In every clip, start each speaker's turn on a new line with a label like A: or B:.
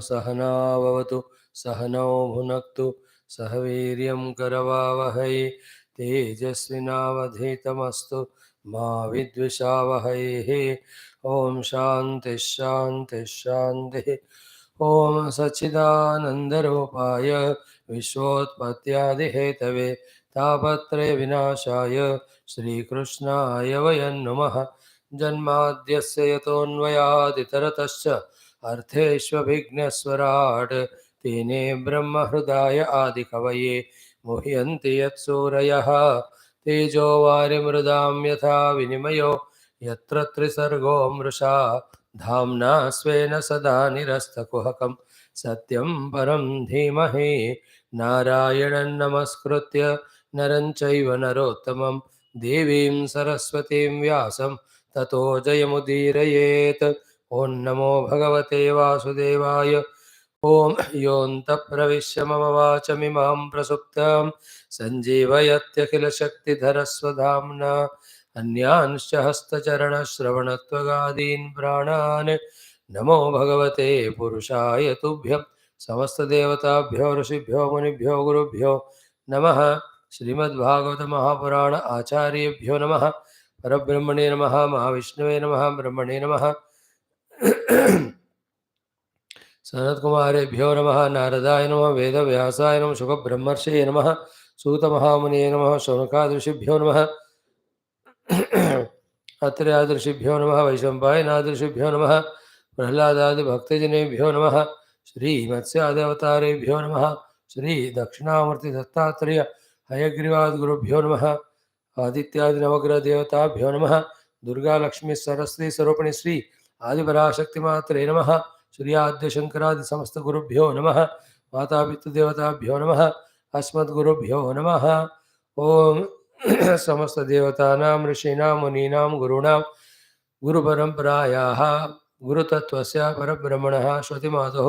A: सहना भवतु सहनौ भुनक्तु सह वीर्यं करवावहै तेजस्विनावधीतमस्तु मा विद्विषावहैः। ओम शांति शांति शांति। ओम सच्चिदानंदरूपाय विश्वोत्पत्त्यादिहेतवे तापत्रय विनाशाय श्रीकृष्णाय वयं नमः। जन्माद्यस्य यतोऽन्वयादितरतश्च अर्थेष्वभिघ्नस्वराट् तेने ब्रह्महृदाय आदिकवये मुह्यन्ति यत्सूरयः तेजो वारिमृदां यथा विनिमयो यत्र त्रिसर्गो मृषा धाम्ना स्वेन सदा निरस्तकुहकं सत्यं परं धीमहि। नारायणं नमस्कृत्य नरं चैव नरोत्तमं देवीं सरस्वतीं व्यासं ततो जयमुदीरयेत्। ॐ नमो भगवते वासुदेवाय। ॐ योऽन्तः प्रविश्य मम वाचमिमां प्रसुप्तां सञ्जीवयत्यखिलशक्तिधरस्वधाम्ना अन्यांश्च हस्तचरणश्रवणत्वगादीन् प्राणान् नमो भगवते पुरुषाय तुभ्यं समस्तदेवताभ्यो ऋषिभ्यो मुनिभ्यो गुरुभ्यो नमः। श्रीमद्भागवत महापुराण आचार्येभ्यो नमः। परब्रह्मणे नमः। महाविष्णुवे नमः। ब्रह्मणे नमः। सनत्कुमारेभ्यो नमः। नारदाय नमः। वेदव्यासाय नमः। शुकब्रह्मर्षये नमः। सूतमहामुनिये नमः। शौनकादृशिभ्यो नमः। अत्र्यादृशिभ्यो नमः। वैशम्पायनादृशिभ्यो नमः। प्रह्लादादिभक्तजनेभ्यो नमः। श्रीमत्स्यादवतारेभ्यो नमः। श्री दक्षिणामूर्तिदत्तात्रेय हयग्रीवादिगुरुभ्यो नमः। आदित्यादिनवग्रहदेवताभ्यो नमः। दुर्गा लक्ष्मी सरस्वती स्वरूपिणी श्री आदिपराशक्तिमात्रे नमः। श्री आद्यशंकरादि समस्त गुरुभ्यो नमः। मातापितृदेवताभ्यो नमः। अस्मद्गुरुभ्यो नमः। ओम समस्त देवतानां ऋषीणां मुनीनां गुरूणां गुरुपरम्परायाः गुरुतत्त्वस्य परब्रह्मणः श्रुतिमातुः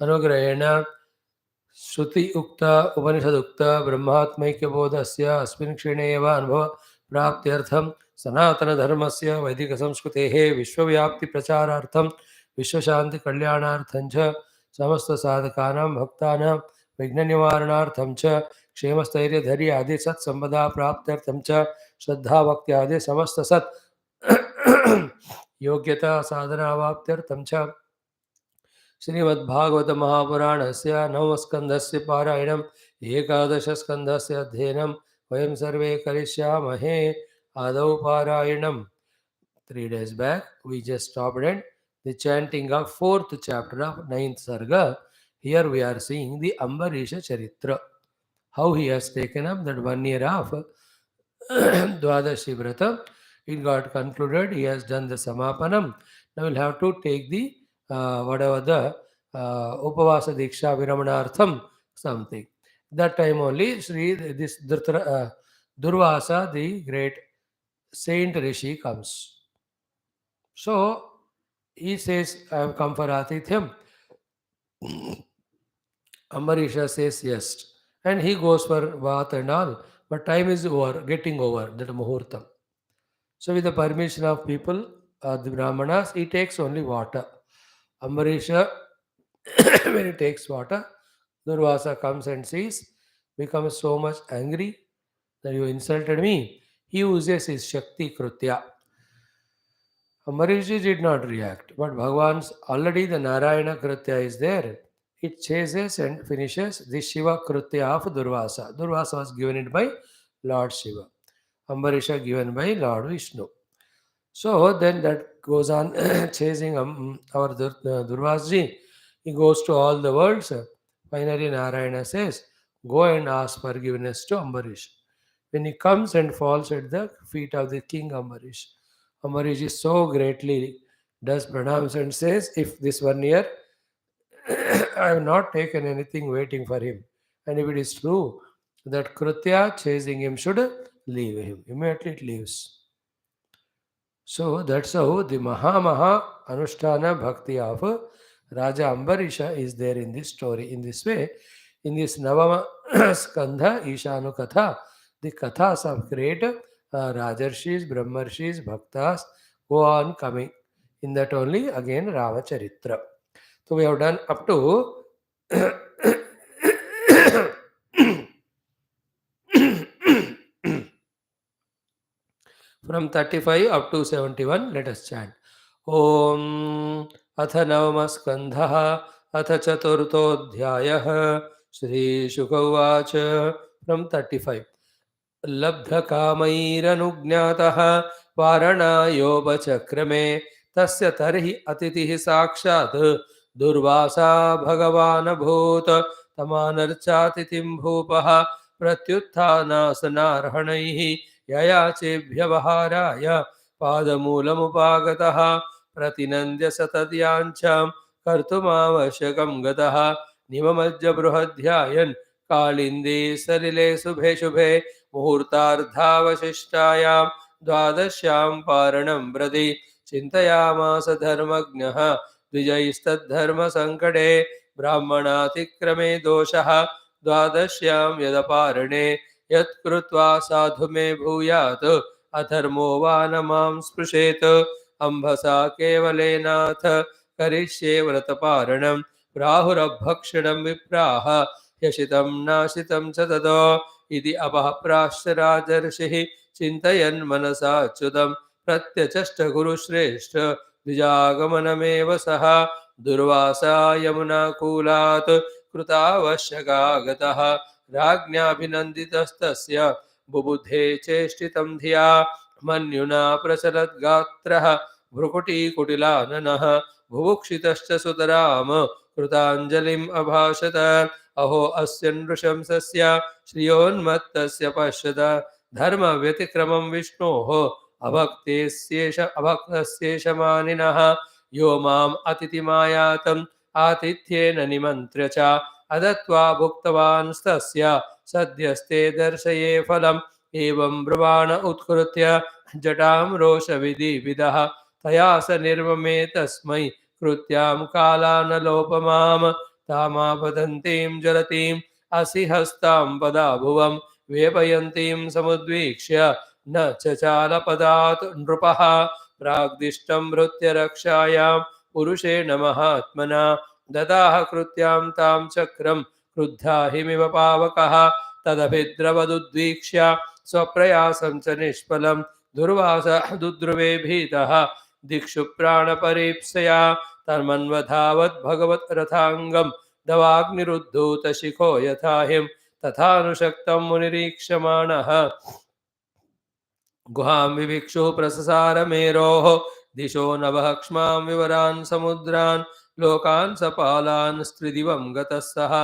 A: अनुग्रहेण श्रुति उक्त उपनिषदुक्त ब्रह्मात्मैक्यबोधस्य अस्मिन् क्षणे एव अनुभव प्राप्त्यर्थं सनातनधर्मस्य वैदिकसंस्कृतेः विश्वव्याप्तिप्रचारार्थं विश्वशान्तिकल्याणार्थं च समस्तसाधकानां भक्तानां विघ्ननिवारणार्थं च क्षेमस्थैर्यधैर्य आदि सत्संपदा प्राप्त्यर्थं च श्रद्धाभक्ति आदि समस्त सत् योग्यता साधनावाप्त्यर्थं च श्रीमद्भागवत महापुराणस्य नवमस्कन्धस्य पारायणम् एकादशस्कन्धस्य अध्ययनं वयं सर्वे करिष्यामहे। आदौ पारायणं 3 days back we just stopped at the chanting of 4th chapter of 9th sarga. Here we are seeing the Ambareesha Charithra, how he has taken up that 1 year of Dwadashi Vrata. It got concluded, he has done the Samapanam. Now we'll have to take the whatever the Upavasa Diksha Viramanartham something. That time only this Durvasa, the great saint Rishi, comes. So he says, I have come for Atithyam. Ambareesha says yes. And he goes for bath and all. But time is over, getting over, that Muhurtam. So with the permission of people, the Brahmanas, he takes only water. Ambareesha, when he takes water, Durvasa comes and sees, becomes so much angry that you insulted me. He uses his Shakti Krutya. Ambareesha did not react, but Bhagavan's already the Narayana Krutya is there. It chases and finishes the Shiva Krutya of Durvasa. Durvasa was given it by Lord Shiva. Ambareesha given by Lord Vishnu. So then that goes on chasing our Durvasji. He goes to all the worlds. Finally, Narayana says, go and ask forgiveness to Ambarish. When he comes and falls at the feet of the king Ambarish, Ambarish is so greatly does pranams and says, if this 1 year I have not taken anything waiting for him, and if it is true that Krutya chasing him should leave him, immediately it leaves. So that's how the Maha Anushtana Bhakti of Raja Ambarisha is there in this story. In this way, in this Navama Skandha Ishanu Katha, the Kathas of great Rajarshis, Brahmarshis, Bhaktas go on coming. In that only again Rama Charitra. So we have done up to from 35 up to 71. Let us chant. Om अथ नवमः स्कन्धः अथ चतुर्थोऽध्यायः श्रीशुक उवाच from 35 लब्धकामैरनुज्ञातः वारणायोपचक्रमे तस्य तर्हि अतिथिः साक्षात् दुर्वासा भगवानभूत् तमानर्चातिथिं भूपः प्रत्युत्थानासनार्हणैः ययाचेभ्यवहाराय पादमूलमुपागतः प्रतिनन्द्य सतद्याञ्छां कर्तुमावश्यकं गतः निममज्ज बृहध्यायन् कालिन्दे सलिले शुभे शुभे मुहूर्तार्धावशिष्टायां द्वादश्यां पारणं प्रति चिन्तयामास धर्मज्ञः द्विजैस्तद्धर्मसङ्कटे ब्राह्मणातिक्रमे दोषः द्वादश्यां यदपारणे यत्कृत्वा साधु मे भूयात् अधर्मो वा न मां स्पृशेत् अम्भसा केवलेनाथ करिष्ये व्रतपारणं प्राहुरभक्षणं विप्राः यशितं नाशितं च ततो इति अपःप्राश्च राजर्षिः चिन्तयन् मनसाच्युतं प्रत्यचष्ट गुरुश्रेष्ठ द्विजागमनमेव सः दुर्वासा यमुनाकूलात् कृतावश्यकागतः राज्ञाभिनन्दितस्तस्य बुबुधे चेष्टितं धिया मन्युना प्रचलद्गात्रः भ्रुकुटीकुटिलाननः बुभुक्षितश्च सुतराम कृताञ्जलिम् अभाषत अहो अस्य नृशंसस्य श्रियोन्मत्तस्य पश्यत धर्मव्यतिक्रमं विष्णोः अभक्तस्येष मानिनः यो माम् अतिथिमायातम् आतिथ्येन निमन्त्र्य च अदत्वा भुक्तवांस्तस्य सद्यस्ते दर्शये फलम् एवं ब्रुवाण उत्कृत्य जटां रोषविधिविदः तया स निर्ममे तस्मै कृत्यां कालानलोपमाम् तामापतन्तीं जलतीं असिहस्तां पदाभुवं वेपयन्तीं समुद्वीक्ष्य न चचालपदात् नृपः प्राग्दिष्टं भृत्य रक्षायां पुरुषेण महात्मना ददाह कृत्यां तां चक्रं क्रुद्धा हिमिव पावकः तदभिद्रवदुद्वीक्ष्य स्वप्रयासं च निष्फलं दुर्वासः दुद्रुवे भीतः दिक्षु प्राणपरीप्सया तन्मन्वधावत् भगवत् रथाङ्गं दवाग्निरुद्धूतशिखो यथा हिं तथानुशक्तं मुनिरीक्षमाणः गुहां विविक्षुः प्रससारमेरोः दिशो नभः क्ष्मां विवरान् समुद्रान् लोकान् सपालान् स्त्रिदिवं गतः सः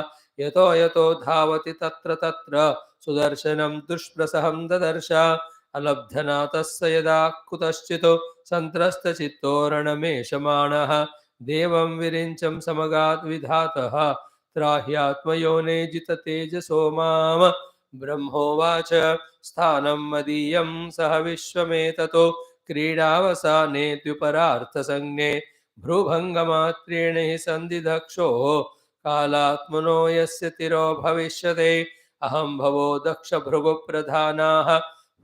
A: यतो यतो धावति तत्र तत्र सुदर्शनं दुष्प्रसहं ददर्श अलब्धनाथस्य यदा कुतश्चित् सन्त्रस्तचित्तो रणमेषमाणः देवं विरिञ्चं समगात् विधातः त्राह्यात्मयोने जिततेजसो माम ब्रह्मोवाच स्थानं मदीयं सह विश्वमेततो क्रीडावसाने द्युपरार्थसंज्ञे भ्रूभङ्गमात्रेण हि सन्धिदक्षोः कालात्मनो यस्य तिरो भविष्यते अहं भवो दक्षभृगुप्रधानाः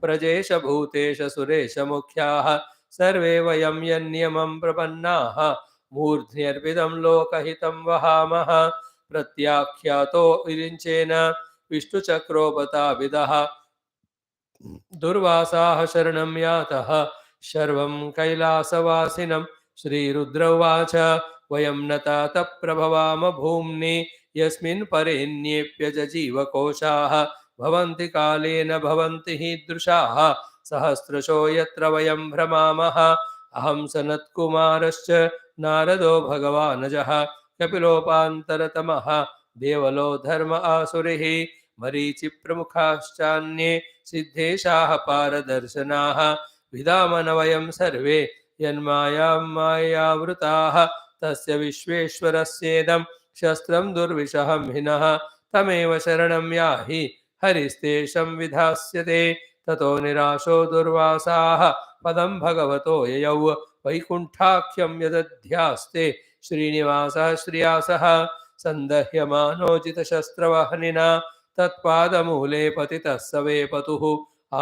A: प्रजेश भूतेश सुरेश मुख्याः सर्वे वयं यन्नियमं प्रपन्नाः मूर्ध्न्यर्पितं लोकहितं वहामः प्रत्याख्यातो विरिञ्चेन विष्णुचक्रोपताविदः दुर्वासाः शरणं यातः शर्वं कैलासवासिनं श्रीरुद्र उवाच वयं न तात प्रभवाम भूम्नि यस्मिन् परेण्येऽप्यजजीवकोशाः भवन्ति कालेन भवन्ति हीदृशाः सहस्रशो यत्र वयं भ्रमामः अहं सनत्कुमारश्च नारदो भगवानजः कपिलोपान्तरतमः देवलो धर्म आसुरिः मरीचिप्रमुखाश्चान्ये सिद्धेशाः पारदर्शनाः विदामन वयं सर्वे यन्मायां मायावृताः तस्य विश्वेश्वरस्येदं शस्त्रं दुर्विषहं हिनः तमेव शरणं याहि हरिस्तेषं विधास्यते ततो निराशो दुर्वासाः पदं भगवतो ययौ वैकुण्ठाख्यं यदध्यास्ते श्रीनिवासः श्रियासः सन्दह्यमानोजितशस्त्रवह्निना तत्पादमूले पतितः स वेपतुः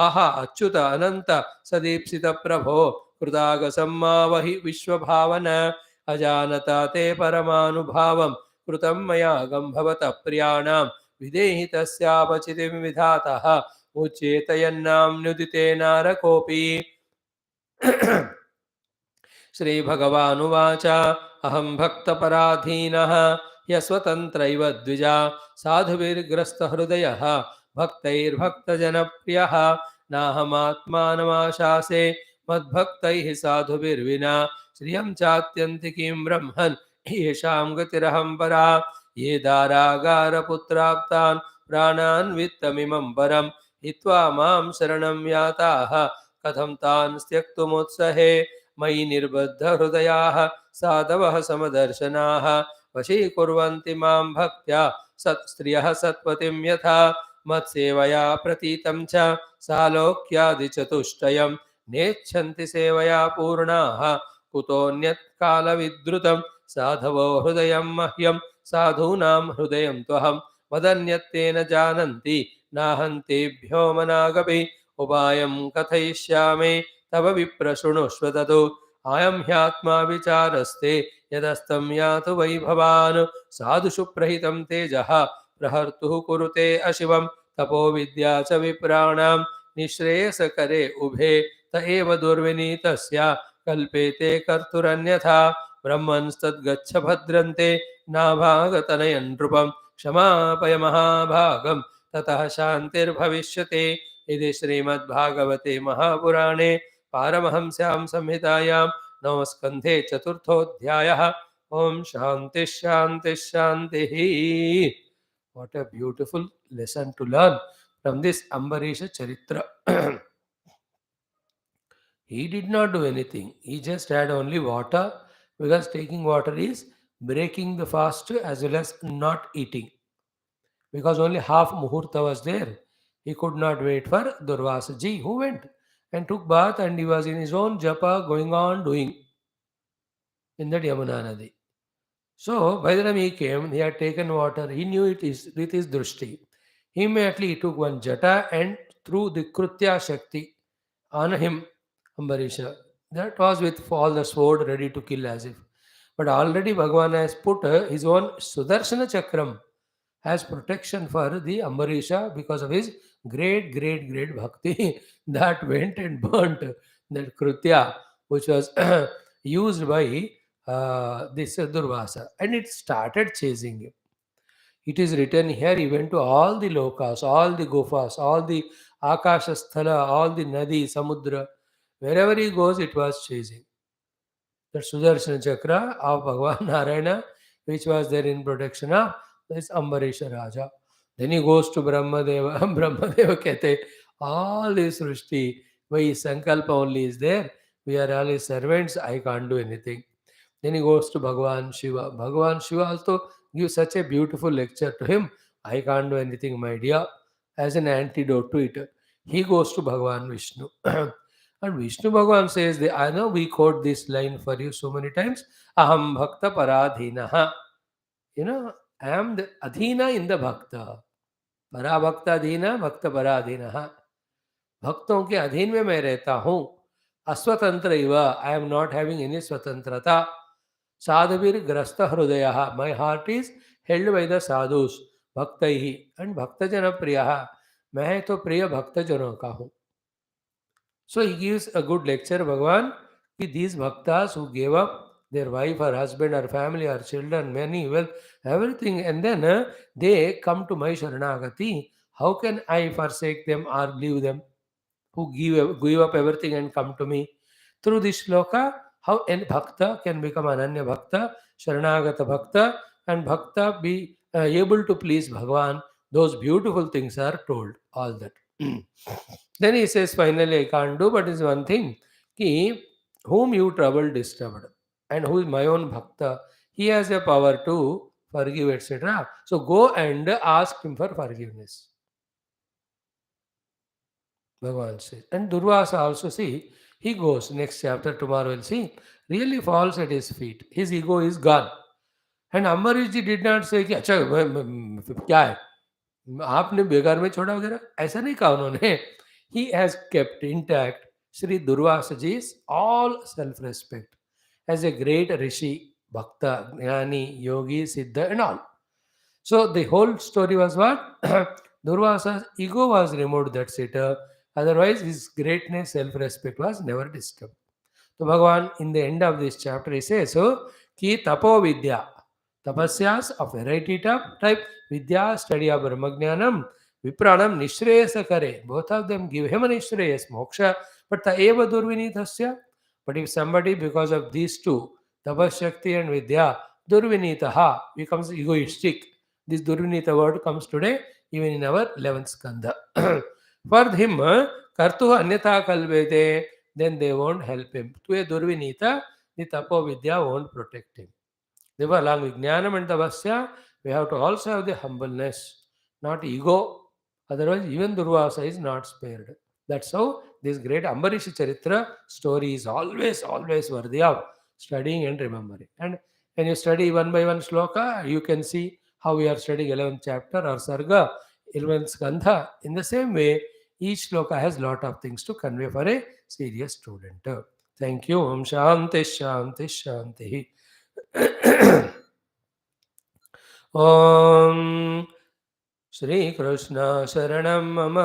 A: आहा अच्युत अनंत सदीप्सित प्रभो कृतागसं मावहि विश्वभावन अजानता ते परमानुभावं कृतं मया गम्भवतः प्रियाणां विदेहि तस्यापचितिं विधातः उच्चेतयन्नाम्नुदिते नारकोऽपि श्रीभगवानुवाच अहं भक्तपराधीनः ह्यस्वतन्त्रैव द्विजा साधुभिर्ग्रस्तहृदयः भक्तैर्भक्तजनप्रियः नाहमात्मानमाशासे मद्भक्तैः साधुभिर्विना श्रियं चात्यन्तिकीं ब्रह्मन् येषां गतिरहं परा ये दारागारपुत्राप्तान् प्राणान् वित्तमिमं परं हित्वा मां शरणं याताः कथं तान् त्यक्तुमुत्सहे मयि निर्बद्धहृदयाः साधवः समदर्शनाः वशीकुर्वन्ति मां भक्त्या सत्स्त्रियः सत्पतिं यथा मत्सेवया प्रतीतं च सालोक्यादिचतुष्टयं नेच्छन्ति सेवया पूर्णाः कुतोऽन्यत् कालविद्रुतं साधवो हृदयं मह्यं साधूनां हृदयं त्वहं वदन्यत्तेन जानन्ति नाहन्तेभ्यो मनागपि उपायं कथयिष्यामि तव विप्रशृणुष्व ततो अयं ह्यात्मा विचारस्ते यदस्तं यातु वै भवान् साधुषु प्रहितं तेजः प्रहर्तुः कुरुते अशिवं तपो विद्या च विप्राणां निःश्रेयसकरे उभे त एव दुर्विनीतस्य कल्पेते कर्तुरन्यथा ब्रह्मंस्तद्गच्छ भद्रन्ते नाभागतनयन् नृपं क्षमापय महाभागं ततः शान्तिर्भविष्यति इति श्रीमद्भागवते महापुराणे पारमहंस्यां संहितायां नवस्कन्धे चतुर्थोऽध्यायः ओम शांति शांति शांति. What a beautiful lesson to learn from this Ambareesha Charitra. He did not do anything. He just had only water, because taking water is breaking the fast as well as not eating. Because only half Muhurta was there. He could not wait for Durvasa ji, who went and took bath, and he was in his own japa going on doing in that Yamuna Nadi. So by the time he came, he had taken water. He knew it is with his drushti. Immediately he took one jata and threw the Krutya Shakti on him, Ambareesha. That was with all the sword ready to kill as if. But already Bhagavan has put his own Sudarshana Chakram as protection for the Ambareesha because of his great, great, great bhakti that went and burnt that Krutya, which was used by this Durvasa, and it started chasing him. It is written here, he went to all the lokas, all the gofas, all the akashasthala, all the nadi, samudra. Wherever he goes, it was chasing. The Sudarshana Chakra of Bhagavan Narayana, which was there in protection of this Ambareesha Raja. Then he goes to Brahmadeva. Brahmadeva kehte, all this Srishti, why his Sankalpa only is there. We are all his servants, I can't do anything. Then he goes to Bhagavan Shiva. Bhagavan Shiva also gives such a beautiful lecture to him. I can't do anything, my dear, as an antidote to it. He goes to Bhagavan Vishnu. And Vishnu Bhagavan says, I know we quote this line for you so many times. Aham bhakta paradhinaha. I am the adhina in the bhakta. Parabhakta adhina, bhakta paradhinaha. भक्तों के अधीन में मैं रहता हूँ. अस्वतंत्र इव, I am not having any स्वतंत्रता. साधुवीर ग्रस्त हृदय, my heart is held by the sadhus. भक्त ही एंड भक्तजन प्रिय, मैं तो प्रिय भक्तजनों का हूँ. So he gives a good lecture, Bhagavan, with these bhaktas who gave up their wife or husband or family or children, money, wealth, everything, and then they come to my Sharanagati. How can I forsake them or leave them? Who give up everything and come to me? Through this shloka, how a bhakta can become Ananya Bhakta, Sharanagata Bhakta, and Bhakta be able to please Bhagavan. Those beautiful things are told, all that. Then he says, finally, I can't do, but is one thing, ki, whom you troubled, disturbed, and who is my own bhakta, he has a power to forgive, etc. So go and ask him for forgiveness. Bhagavan says. And Durvasa also, see, he goes, next chapter, tomorrow we'll see, really falls at his feet. His ego is gone. And Ambarish ji did not say, कि अच्छा क्या है, आपने बेकार में छोड़ा वगैरह, ऐसा नहीं कहा उन्होंने. He has kept intact Sri Durvasa ji's all self-respect as a great rishi, Bhakta, Jnani, Yogi, Siddha and all. So the whole story was what? Durvasa's ego was removed, that's it. Otherwise, his greatness, self-respect was never disturbed. So Bhagavan, in the end of this chapter, he says, so, ki tapo vidya, tapasyas of variety type, vidya, study of brahmajnanam, vipranam, nishreyasa kare. Both of them give him a nishreyas, moksha, but the eva durvinithasya. But if somebody, because of these two, tapashakti and vidya, durvinitaha, becomes egoistic. This durvinita word comes today, even in our 11th skandha. For him, kartu anyatha kalvete, then they won't help him. To a Durvinita, the Tapo Vidya won't protect him. Therefore, along with Jnanam and Tapasya, we have to also have the humbleness, not ego. Otherwise, even Durvasa is not spared. That's how this great Ambareesha Charitra story is always, always worthy of studying and remembering. And when you study one by one sloka, you can see how we are studying 11th chapter or Sarga, 11th Skandha. In the same way, each sloka has lot of things to convey for a serious student. Thank you. Om Shanti Shanti Shanti. ॐ श्रीकृष्ण शरणं मम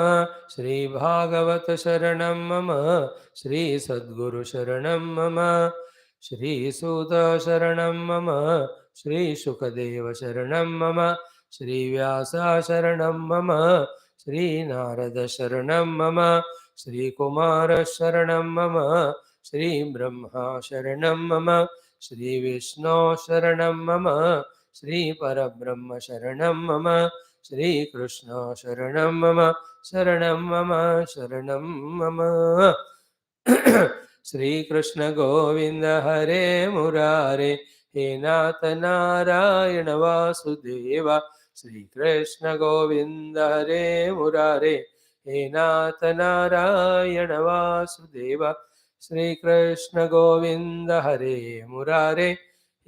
A: श्रीभागवत शरणं मम श्रीसद्गुरु शरणं मम श्रीसूत शरणं मम श्रीशुकदेव शरणं मम श्रीव्यास शरणं मम श्रीनारद शरणं मम श्रीकुमार शरणं मम श्रीब्रह्मा शरणं मम श्रीविष्णु शरणं मम श्रीपरब्रह्म शरणं मम श्रीकृष्ण शरणं मम शरणं मम शरणं मम श्रीकृष्ण गोविन्द हरे मुरारे हे नाथ नारायण वासुदेव श्रीकृष्ण गोविन्द हरे मुरारे हे नाथ नारायण वासुदेव श्रीकृष्ण गोविन्द हरे मुरारे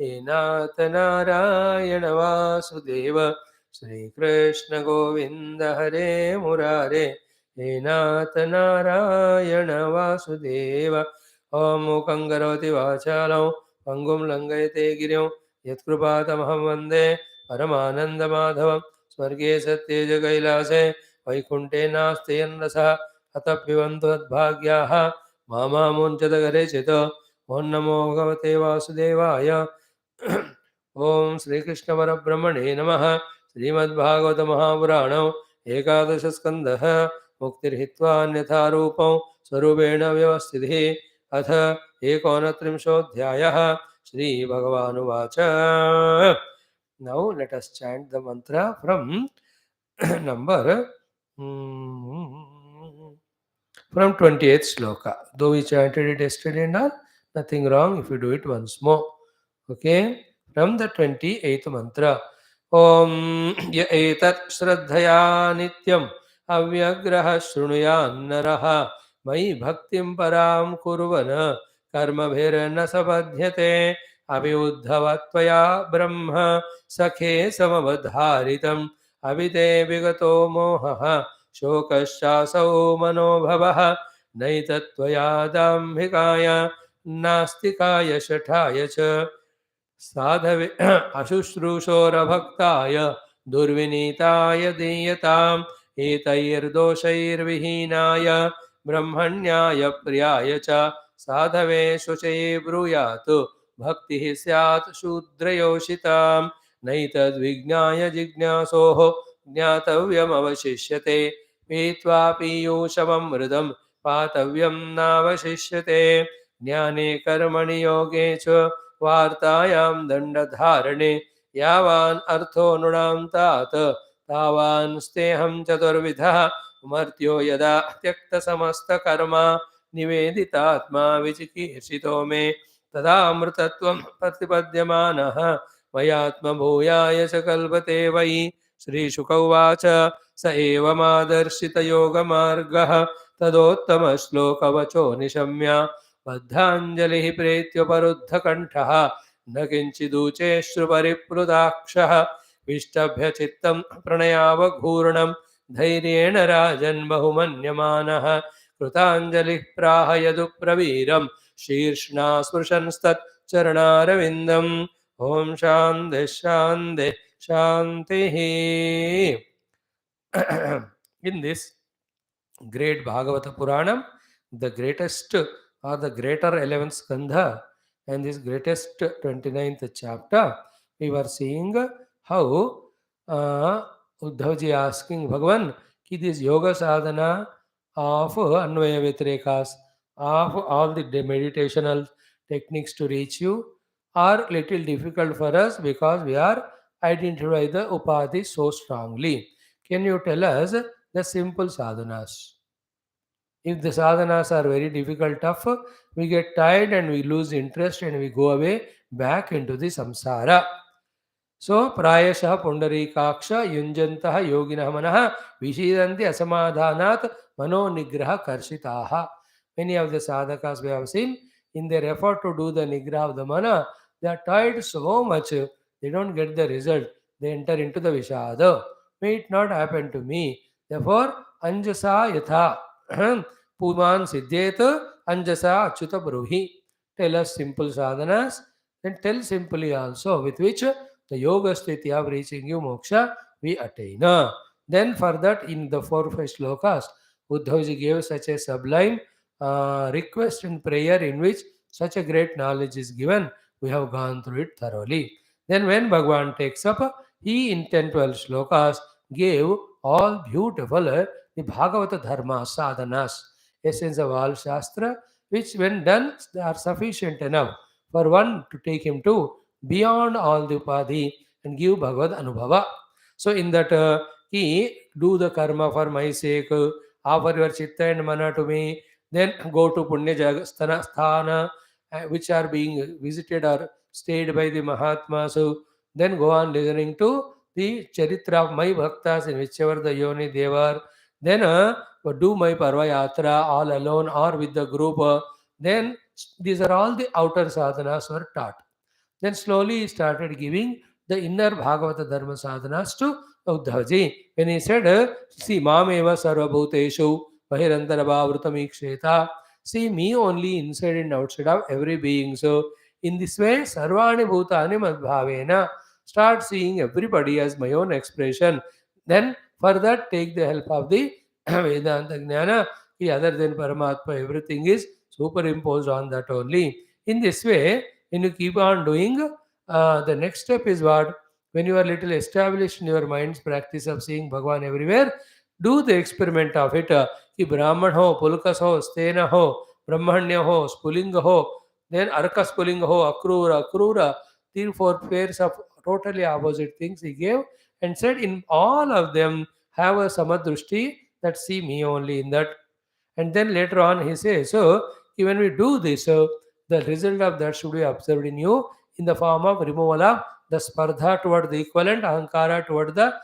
A: हे नाथ नारायण वासुदेव श्रीकृष्ण गोविन्द हरे मुरारे हे नाथ नारायण वासुदेव ॐ मूकं करोति वाचालं पङ्गुं लङ्घयते गिरिं यत्कृपातमहं वन्दे परमानन्दमाधवं स्वर्गे सत्ये च कैलासे वैकुण्ठे नास्ति यन्नसः अतः पिबन्तु तद्भाग्याः मामामुञ्चदगरे चित् ॐ नमो भगवते वासुदेवाय ओम श्री कृष्ण परब्रह्मणे नमः। श्रीमद्भागवत महापुराणौ एकादश स्कंदः मुक्तिर्हित्वा अन्यथा रूपं स्वरूपेण व्यवस्थितिः अथ एकोनत्रिंशोऽध्यायः। Shri भगवानुवाच Now let us chant the mantra from number from 28th sloka. Though we chanted it yesterday and all, nothing wrong if you do it once more. Okay, from the 28th mantra. Om ya etat shraddhaya nityam avyagraha shrunuyannaraha mai bhaktim param kurvana karma bhirna sabadhyate abhyuddhavatvaya brahma sakhe samavadharitam avite vigato mohaha शोकश्चासौ मनोभवः नैतत्त्वया नास्तिकाय शठाय च साधवे अशुश्रूषोरभक्ताय दुर्विनीताय दीयताम् एतैर्दोषैर्विहीनाय ब्रह्मण्याय प्रियाय च साधवे शुचे ब्रूयात् भक्तिः स्यात् शूद्रयोषिताम् नैतद्विज्ञाय जिज्ञासोः ज्ञातव्यमवशिष्यते पीत्वा पीयूषममृतं पातव्यं नावशिष्यते ज्ञाने कर्मणि योगे च वार्तायां दण्डधारणे यावान् अर्थो नृणां तात तावान् स्तेहं चतुर्विधः मर्त्यो यदा त्यक्तसमस्तकर्मा निवेदितात्मा विचिकीर्षितो मे तदा अमृतत्वं प्रतिपद्यमानः मयात्मभूयाय च कल्पते वै श्रीशुक उवाच स एवमादर्शितयोगमार्गः तदोत्तमश्लोकवचो निशम्य बद्धाञ्जलिः प्रेत्युपरुद्धकण्ठः न किञ्चिदूचेश्रुपरिप्लुताक्षः विष्टभ्य चित्तं प्रणयावघूर्णं धैर्येण राजन् बहुमन्यमानः कृताञ्जलिः प्राह यदुप्रवीरं शीर्ष्णा स्पृशंस्तच्चरणारविन्दम् Om Shanti Shanti Shanti. In this great Bhagavata Puranam, the greatest or the greater 11th Skandha and this greatest 29th chapter, we were seeing how Uddhavji asking Bhagavan, ki this yoga sadhana of Anvaya Vitrekas, of all the meditational techniques to reach you are little difficult for us because we are identify the upadhi so strongly. Can you tell us the simple sadhanas? If the sadhanas are very difficult, tough, we get tired and we lose interest and we go away back into the samsara. So, prayasha pundarikaksha yunjantaha yoginah manaha vishidanti asamadhanat mano nigraha karshitaha. Many of the sadhakas we have seen, in their effort to do the nigraha of the mana, they are tired so much, they don't get the result. They enter into the vishada. May it not happen to me. Therefore, anjasa yatha puman siddhet anjasa achyuta bruhi. Tell us simple sadhanas, then tell simply also with which the yoga sthiti of reaching you moksha we attain. Then for that in the 4-5 slokas, Uddhavji gave such a sublime request and prayer in which such a great knowledge is given. We have gone through it thoroughly. Then when Bhagavan takes up, he in 10-12 slokas gave all beautiful the Bhagavata Dharma sadhanas, essence of all Shastra, which when done are sufficient enough for one to take him to beyond all the upadhi and give Bhagavad Anubhava. So in that he do the karma for my sake, offer your chitta and mana to me, then go to Punya Sthana, which are being visited or stayed by the Mahatmas, so then go on listening to the Charitra of my Bhaktas in whichever the Yoni they were, then do my Parva Yatra all alone or with the group, then these are all the outer sadhanas were taught. Then slowly he started giving the inner Bhagavata Dharma sadhanas to Uddhavji. When he said, see, Mameva Sarvabhuteshu Bahirantarabhavrutamiksheta, see me only inside and outside of every being. So, in this way, Sarvani Bhutani Madbhavena, start seeing everybody as my own expression. Then, for that, take the help of the Vedanta Jnana, other than Paramatma, everything is superimposed on that only. In this way, when you keep on doing, the next step is what? When you are little established in your mind's practice of seeing Bhagavan everywhere, do the experiment of it. Ki Brahman ho, Pulkas ho, Stena ho, Brahmanya ho, Spulinga ho, then Arka Spulinga ho, Akrura, Akrura, 3-4 pairs of totally opposite things he gave and said in all of them have a samadrushti that see me only in that. And then later on he says, so when we do this, the result of that should be observed in you in the form of removal of the spardha toward the equivalent, ahankara toward the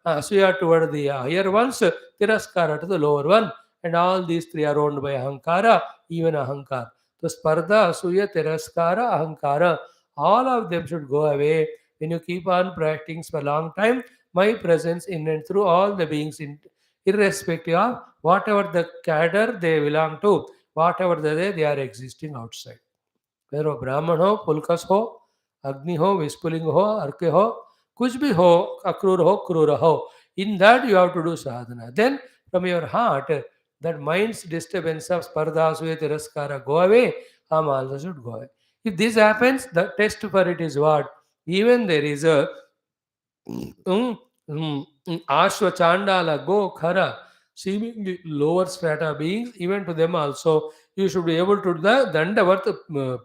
A: asuya toward the higher ones, tiraskara to the lower one. And all these three are owned by ahankara, even ahankara. So spardha, asuya, tiraskara, ahankara, all of them should go away when you keep on practicing for a long time. My presence in and through all the beings, irrespective of whatever the cadre they belong to, whatever they are existing outside. Whether Brahman ho, Pulkas ho, Agni ho, Vispuling ho, Arke ho, kuch bhi ho, Akrura ho, Krura ho. In that you have to do sadhana. Then from your heart, that mind's disturbance of Spardha, Asuya, Tiraskara go away, also should go away. If this happens, the test for it is what? Even there is a Ashwa, Chandala, Go, Khara, seemingly lower strata beings, even to them also, you should be able to do the Dandavat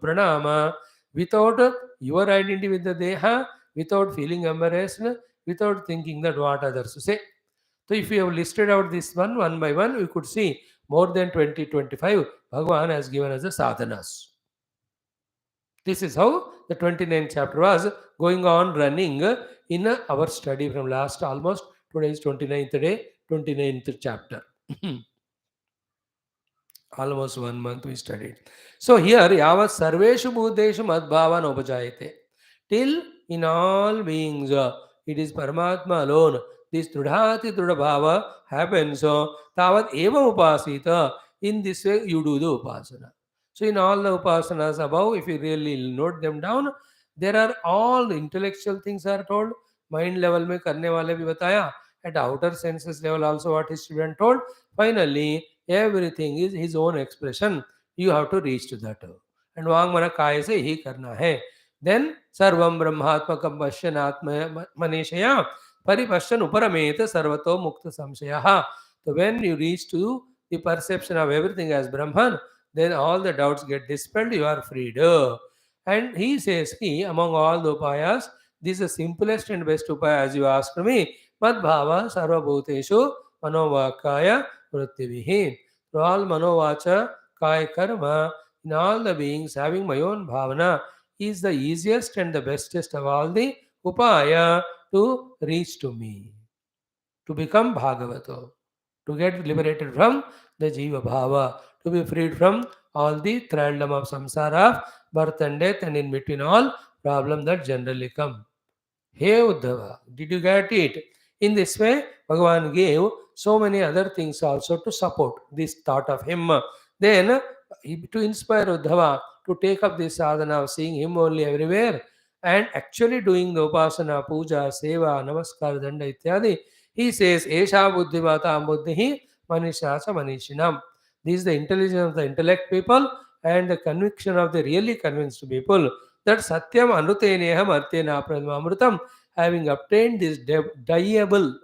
A: Pranama without your identity with the Deha, without feeling embarrassed, without thinking that what others say. So if you have listed out this one by one, we could see more than 20-25 Bhagavan has given us the sadhanas. This is how the 29th chapter was going on running in our study from last almost today's 29th day, 29th chapter. Almost 1 month we studied. So here, yavat sarveshu bhuteshu madbhavan upajayate. Till in all beings, it is Paramatma alone. This trudhati trudhabhava happens. So, tavat eva upasita. In this way, you do the upasana. So, in all the upasanas above, if you really note them down, There are all the intellectual things are told. Mind level में करने वाले भी बताया. At outer senses level also what is student told. Finally, everything is his own expression. You have to reach to that. And वांग मन काय से ही करना है. Then सर्वम ब्रह्मात्मकं पश्यन् आत्म मनीषया परिपश्यन् उपरमेत सर्वतो मुक्त संशयः. So when you reach to the perception of everything as Brahman, then all the doubts get dispelled, you are freed. And he says, he, among all the upayas, this is the simplest and best upaya as you asked me. Mad bhava sarva bhuteshu manovakaya vrittivihi. For all manovacha, kaya karma, in all the beings having my own bhavana, is the easiest and the bestest of all the upaya to reach to me, to become Bhagavato, to get liberated from the Jiva Bhava, to be freed from all the thraldom of samsara, of birth and death, and in between all problems that generally come. Hey Uddhava, did you get it? In this way, Bhagavan gave so many other things also to support this thought of him. Then, to inspire Uddhava to take up this sadhana of seeing him only everywhere and actually doing the upasana, puja, seva, namaskar, danda, ityadi, he says, Esha buddhivata buddhihi manishasa manishinam. This is the intelligence of the intellect people and the conviction of the really convinced people that Satyam Anuteneham Artena Pradmamrutam, having obtained this dyeable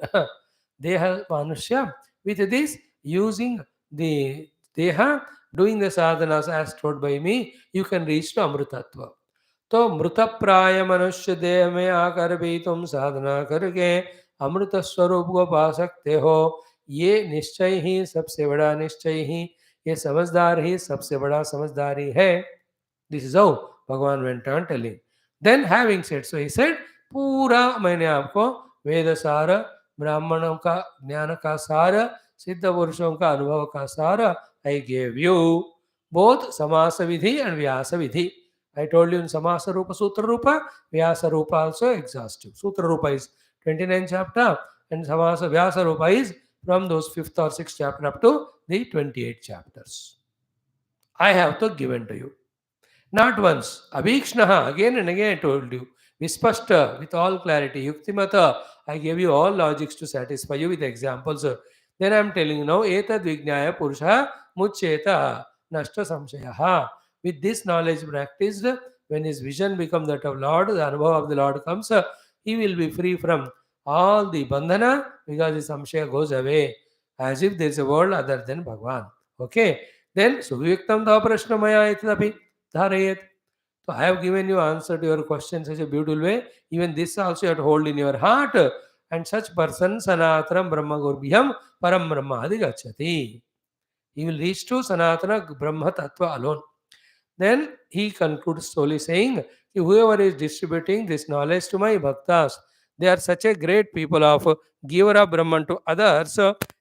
A: Deha Manusya, with this using the Deha, doing the sadhanas as told by me, you can reach to Amrutatva. तो मृतप्राय मनुष्य देह में आकर भी तुम साधना करके अमृत स्वरूप को पा सकते हो. ये निश्चय ही सबसे बड़ा निश्चय ही, ये समझदार ही सबसे बड़ा समझदारी है. This is how Bhagavan went on telling. Then having said, so he said, पूरा मैंने आपको वेद सार, ब्राह्मणों का ज्ञान का सार, सिद्ध पुरुषों का अनुभव का सार, I gave you both samasa vidhi and vyasa vidhi. I told you in samasa rupa, sutra rupa, vyasa rupa also exhaustive. Sutra rupa is 29th chapter and samasa vyasa rupa is from those 5th or 6th chapter up to the 28 chapters. I have to given to you. Not once. Abhikshnaha, again and again I told you. Vispashta, with all clarity. Yuktimata, I gave you all logics to satisfy you with examples. Then I am telling you now, Etad Vijnaya Purusha Mucheta Nashta Samshayaha. With this knowledge practiced, when his vision becomes that of Lord, the anubhav of the Lord comes, he will be free from all the bandhana because the samshaya goes away. As if there is a world other than Bhagavan. Okay. Then, Suviviktam ta prashnamaya itadapi. Dharayet. So I have given you answer to your question such a beautiful way. Even this also you have to hold in your heart. And such person sanatram brahma gurbhyam param brahma adhigachati. He will reach to sanatana brahma tattva alone. Then he concludes slowly saying, whoever is distributing this knowledge to my bhaktas, they are such a great people of giver of Brahman to others.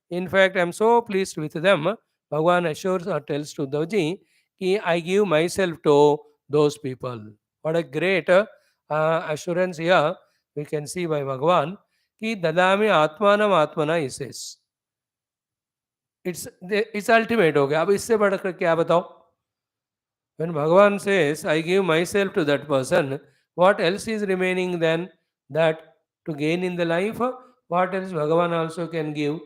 A: In fact, I am so pleased with them. Bhagavan assures or tells to Uddhavji, I give myself to those people. What a great assurance here we can see by Bhagavan. Ki dadami atmanam atmana, he says. It's ultimate हो गया. अब इससे बढ़कर क्या बताओ? When Bhagavan says, I give myself to that person, what else is remaining than that to gain in the life? What else Bhagavan also can give?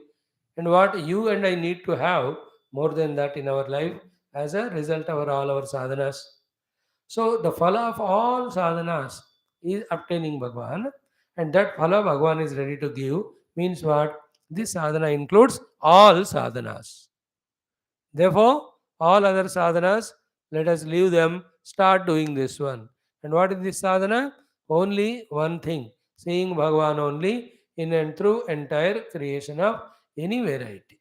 A: And what you and I need to have more than that in our life as a result of all our sadhanas. So the phala of all sadhanas is obtaining Bhagavan, and that phala Bhagavan is ready to give means what? This sadhana includes all sadhanas. Therefore, all other sadhanas, let us leave them, start doing this one. And what is this sadhana? Only one thing, seeing Bhagavan only in and through entire creation of any variety.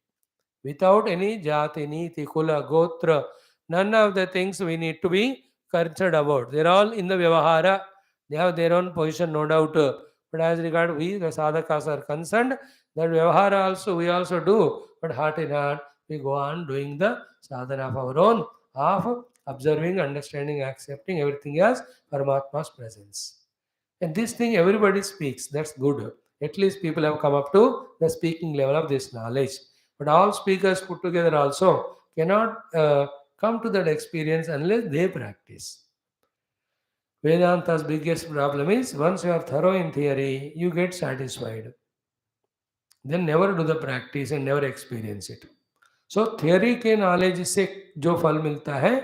A: Without any jati, niti, kula, gotra, none of the things we need to be concerned about. They're all in the vyavahara. They have their own position, no doubt. But as regard we, the sadhakas are concerned, that vyavahara also we also do. But heart in heart, we go on doing the sadhana of our own, of observing, understanding, accepting everything as Paramatma's presence. And this thing everybody speaks, that's good. At least people have come up to the speaking level of this knowledge. But all speakers put together also cannot come to that experience unless they practice. Vedanta's biggest problem is once you are thorough in theory, you get satisfied. Then never do the practice and never experience it. So theory के knowledge से जो फल मिलता है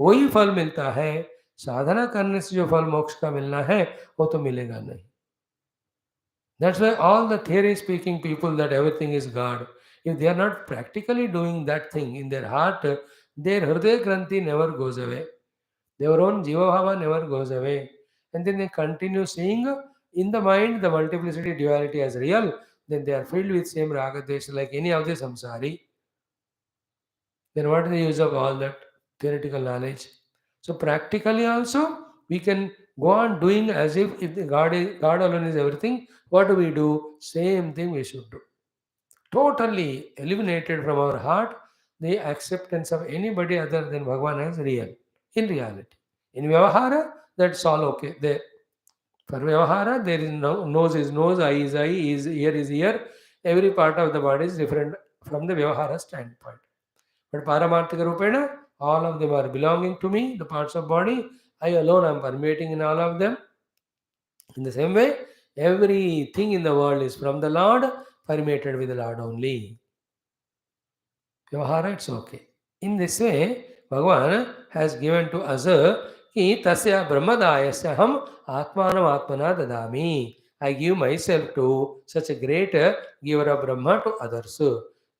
A: वही फल मिलता है, साधना करने से जो फल मोक्ष का मिलना है वो तो मिलेगा नहीं. That's why all the theory speaking people that everything is God, if they are not practically doing that thing in their heart, their hridaya granthi never goes away. Their own jiva bhava never goes away. And then they continue seeing in the mind the multiplicity duality as real. Then they are filled with same raga desha like any of the samsari. Then what is the use of all that theoretical knowledge? So practically also we can go on doing as if the God alone is everything. What do we do? Same thing we should do. Totally eliminated from our heart the acceptance of anybody other than Bhagavan as real. In reality. In Vyavahara, that's all okay. There. For Vyavahara, there is no nose is nose, eye is eye, ear is ear. Every part of the body is different from the Vyavahara standpoint. But Paramarthika Rupena, all of them are belonging to me, the parts of body. I alone am permeating in all of them. In the same way, everything in the world is from the Lord, permeated with the Lord only. Vyavahara, it's okay. In this way, Bhagavan has given to us कि तस्य ब्रह्मदायस्य हम आत्मानम आत्मना ददामि. I give myself to such a great giver of Brahma to others.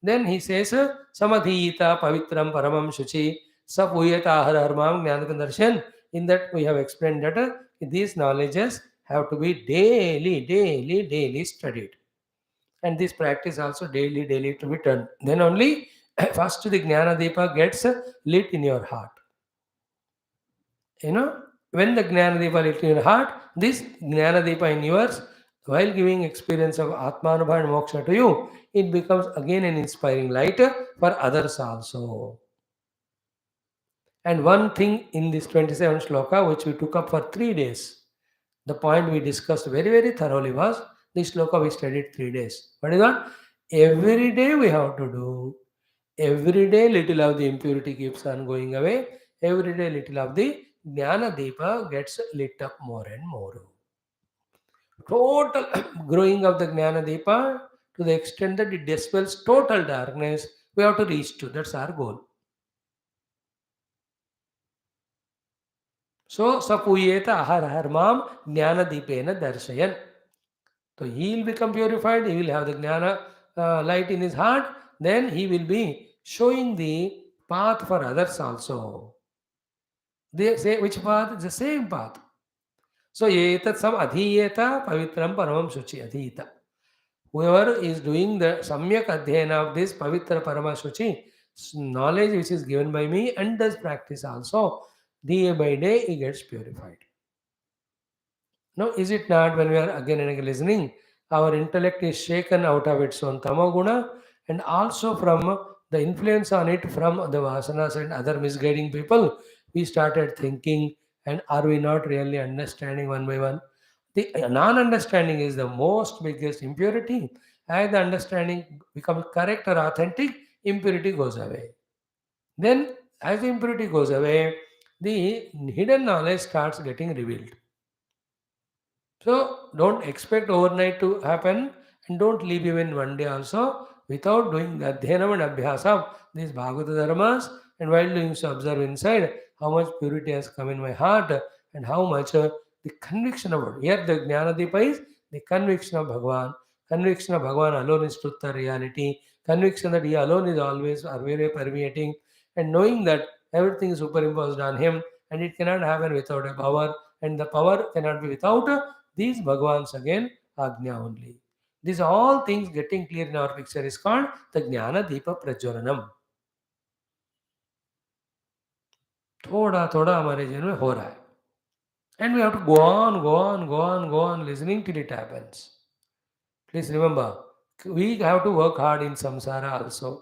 A: Then he says, Samadhita pavitram paramam shuchi sapuyata harharmam jnanakandarshan. In that we have explained that these knowledges have to be daily studied. And this practice also daily to be done. Then only first the Jnana Deepa gets lit in your heart. When the Jnana Deepa lit in your heart, this Jnana Deepa in yours, while giving experience of Atmanubha and Moksha to you, it becomes again an inspiring light for others also. And one thing in this 27th shloka, which we took up for 3 days, the point we discussed very thoroughly was, this shloka we studied 3 days. What is that? Every day we have to do. Every day little of the impurity keeps on going away. Every day little of the Jnana Deepa gets lit up more and more. Total growing of the Jnana Deepa to the extent that it dispels total darkness, we have to reach to. That's our goal. So, sapuyeta aharharmam Jnana Deepena darshayan. So, he will become purified, he will have the Jnana light in his heart, then he will be showing the path for others also. They say which path? It's the same path. So, etat sam adhiyeta pavitram paramam shuchi adhiyeta. Whoever is doing the samyak adhyayana of this pavitra parama shuchi, knowledge which is given by me and does practice also, day by day he gets purified. Now, is it not when we are again and again listening, our intellect is shaken out of its own tamaguna and also from the influence on it from the vasanas and other misguiding people, we started thinking, and are we not really understanding one by one? The non-understanding is the most biggest impurity. As the understanding becomes correct or authentic, impurity goes away. Then, as the impurity goes away, the hidden knowledge starts getting revealed. So don't expect overnight to happen and don't leave even one day also without doing the Adhyanam and Abhyasa of these Bhagavata Dharmas, and while doing so observe inside how much purity has come in my heart and how much the conviction about here the Jnanadeepa is the conviction of Bhagavan, conviction of Bhagavan alone is truth or reality, conviction that he alone is always or very permeating, and knowing that everything is superimposed on him and it cannot happen without a power, and the power cannot be without these Bhagavans again, Agnya only. These all things getting clear in our picture is called the Jnana Deepa Prajwalanam. थोड़ा थोड़ा हमारे जीवन में हो रहा है. And we have to go on listening till it happens. Please remember, we have to work hard in samsara also.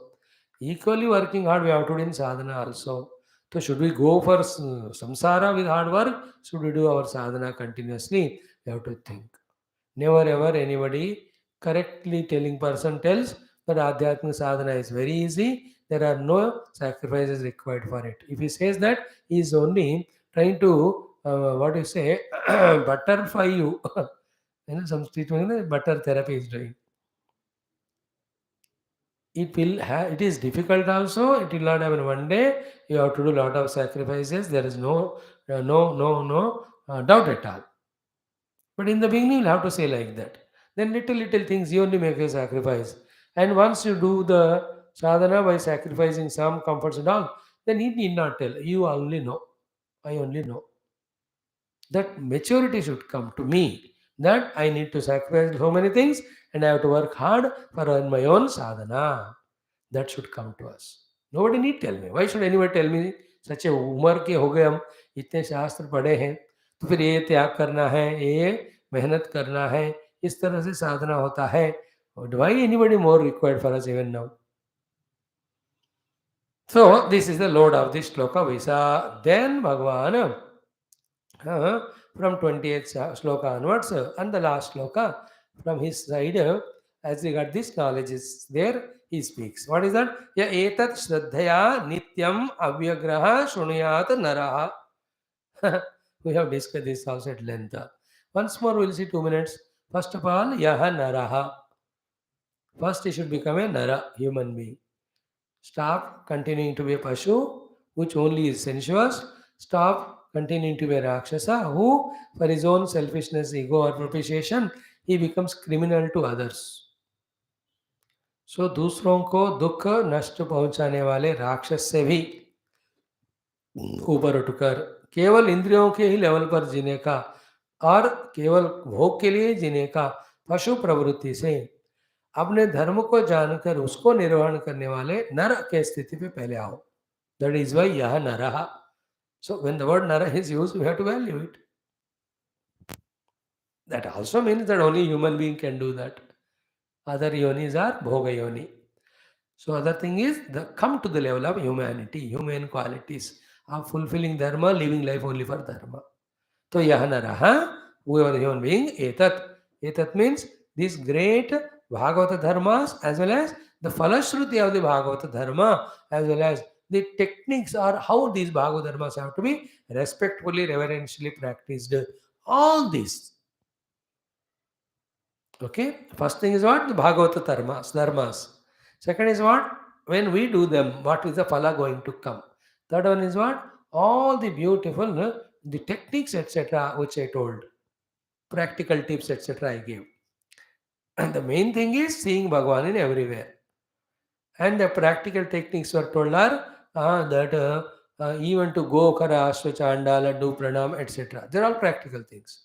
A: Equally working hard, we have to do in sadhana also. So should we go for samsara with hard work? Should we do our sadhana continuously? We have to think. Never ever anybody correctly telling person tells that Adhyatmic sadhana is very easy. There are no sacrifices required for it. If he says that, he is only trying to what do you say, butterfly you. Some treatment, butter therapy is doing. It is difficult also. It will not happen one day. You have to do a lot of sacrifices. There is no doubt at all. But in the beginning, you'll have to say like that. Then little things you only make a sacrifice. And once you do the sadhana by sacrificing some comforts and all, then he need not tell. You only know. I only know. That maturity should come to me. That I need to sacrifice so many things and I have to work hard for my own sadhana. That should come to us. Nobody need tell me. Why should anyone tell me? सच उम्र के हो गए हम, इतने शास्त्र पढ़े हैं, तो फिर ये त्याग करना है, ये मेहनत करना है, इस तरह से साधना होता है. Why anybody more required for us even now? So this is the load of this shloka Vyasa. Then Bhagavan from 28th shloka onwards, and the last shloka from his side, as regard this knowledge is there, he speaks. What is that? Ya etat shraddhaya nityam avyagraha shunuyat naraha. We have discussed this also at length. Once more, we'll see 2 minutes. First of all, yaha naraha. First, he should become a nara, human being. Stop continuing to be a Pashu, which only is sensuous. Stop continuing to be a Rakshasa, who, for his own selfishness, ego, or propitiation, he becomes criminal to others. So, दूसरों को दुख नष्ट पहुंचाने वाले राक्षस से भी ऊपर उठकर केवल इंद्रियों के ही लेवल पर जीने का और केवल भोग के लिए जीने का पशु प्रवृत्ति से अपने धर्म को जानकर उसको निर्वहन करने वाले नर के स्थिति पे पहले आओ. दैट इज वाई यह नरः. So when the word nara is used, we have to value it. That also means that only human being can do that. Other yonis are bhoga yoni. So other thing is the come to the level of humanity, human qualities of fulfilling dharma, living life only for dharma. So yahanaraha, whoever human being, etat. Etat means these great Bhagavata dharmas as well as the falashruti of the Bhagavata dharma as well as the techniques or how these Bhagavata dharmas have to be respectfully, reverentially practiced. All these. Okay. First thing is what? The Bhagavata dharmas. Second is what? When we do them, what is the phala going to come? Third one is what? All the beautiful, the techniques, etc., which I told, practical tips, etc., I gave. And the main thing is seeing Bhagavan in everywhere. And the practical techniques were told are that even to go kara, ashwa, chandala, do pranam, etc. They're all practical things.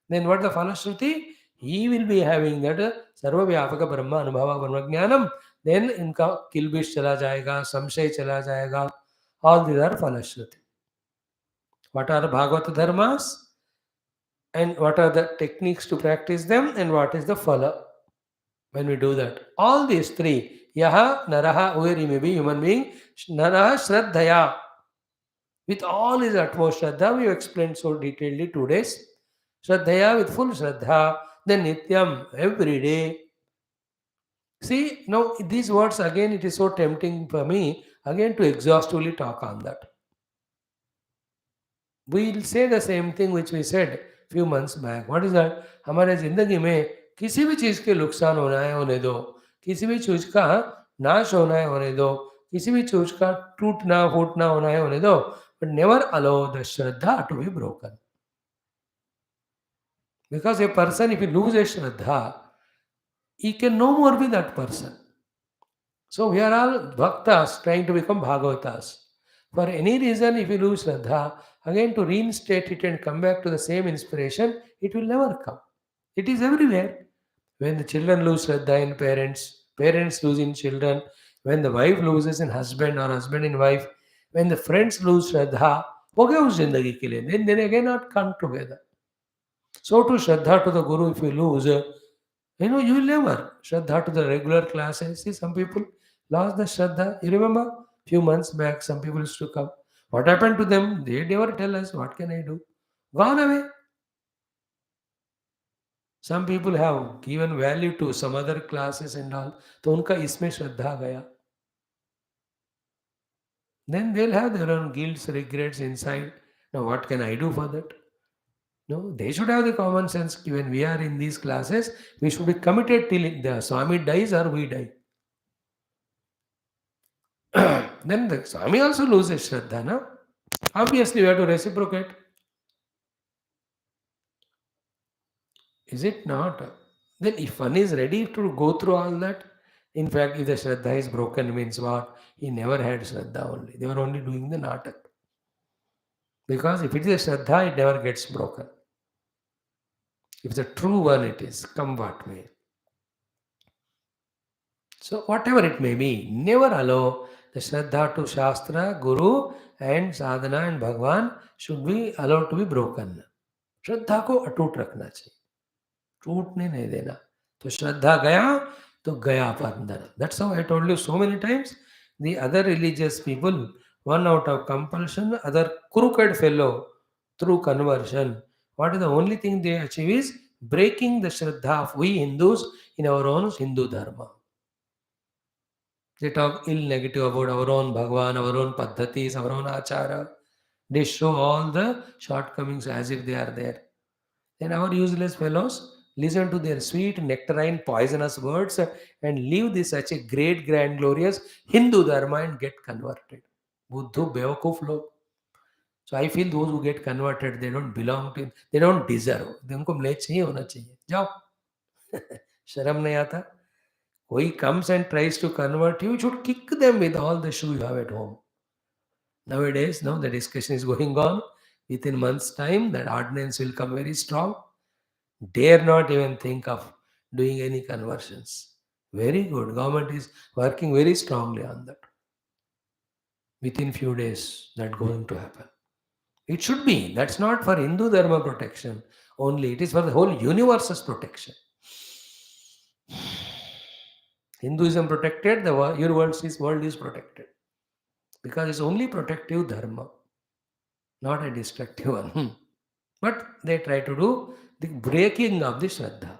A: Then what the falashruti? He will be having that sarva vyapaka brahma anubhava brahma jnanam. Then इनका किलबिश चला जाएगा, संशय चला जाएगा. All these are falashruti. What are Bhagavata dharmas? And what are the techniques to practice them? And what is the phala? When we do that, all these three, yaha, naraha, where he may be human being, naraha, shraddhaya, with all his utmost shraddha, we explained so detailedly 2 days. Shraddhaya with full shraddha, then nityam, every day. See, now these words again, it is so tempting for me again to exhaustively talk on that. We will say the same thing which we said few months back. What is that? हमारे जिंदगी में किसी भी चीज के नुकसान होना है होने दो, किसी भी चीज का नाश होना है होने दो, किसी भी चीज का टूटना फूटना होना है होने दो, but never allow the shraddha to be broken. Because a person, if he loses shraddha, he can no more be that person. So we are all bhaktas trying to become bhagavatas. For any reason, if you lose shraddha, again to reinstate it and come back to the same inspiration, it will never come. It is everywhere. When the children lose shraddha in parents, parents lose in children, when the wife loses in husband or husband in wife, when the friends lose shraddha, हो गया उस जिंदगी के लिए. Then they again not come together. So to shraddha to the guru, if you lose, you will never. Shraddha to the regular classes. See, some people lost the shraddha. You remember? Few months back, some people used to come. What happened to them? They never tell us. What can I do? Gone away. Some people have given value to some other classes and all. तो उनका इसमें श्रद्धा गया. Then they'll have their own guilts, regrets inside. Now what can I do for that? No, they should have the common sense. When we are in these classes, we should be committed till the Swami dies or we die. Then the Swami also loses Shraddha, no? Obviously, we have to reciprocate. Is it not? Then if one is ready to go through all that, in fact, if the Shraddha is broken, means what? He never had Shraddha only. They were only doing the natak. Because if it is a Shraddha, it never gets broken. If the true one it is, come what may. So whatever it may be, never allow the Shraddha to Shastra, Guru and Sadhana and Bhagwan should be allowed to be broken. श्रद्धा को अटूट रखना चाहिए, टूटने नहीं देना. तो श्रद्धा गया तो गया बंधन. That's how I told you so many times. The other religious people, one out of compulsion, other crooked fellow through conversion. What is the only thing they achieve is breaking the shraddha of we Hindus in our own Hindu dharma. They talk ill negative about our own Bhagawan, our own Paddhatis, our own Achara. They show all the shortcomings as if they are there. Then our useless fellows listen to their sweet, nectarine, poisonous words and leave this such a great, grand, glorious Hindu dharma and get converted. Buddhu Beokuf log. So I feel those who get converted, they don't belong to, they don't deserve. उनको म्लेच्छ चाहिए होना चाहिए. जाओ. शर्म नहीं आता. Who comes and tries to convert you, you should kick them with all the shoe you have at home. Nowadays, now the discussion is going on. Within months' time, that ordinance will come very strong. Dare not even think of doing any conversions. Very good. Government is working very strongly on that. Within few days, that going to happen. It should be. That's not for Hindu Dharma protection only. It is for the whole universe's protection. Hinduism protected, the world is protected. Because it's only protective dharma, not a destructive one. But they try to do the breaking of the Shraddha.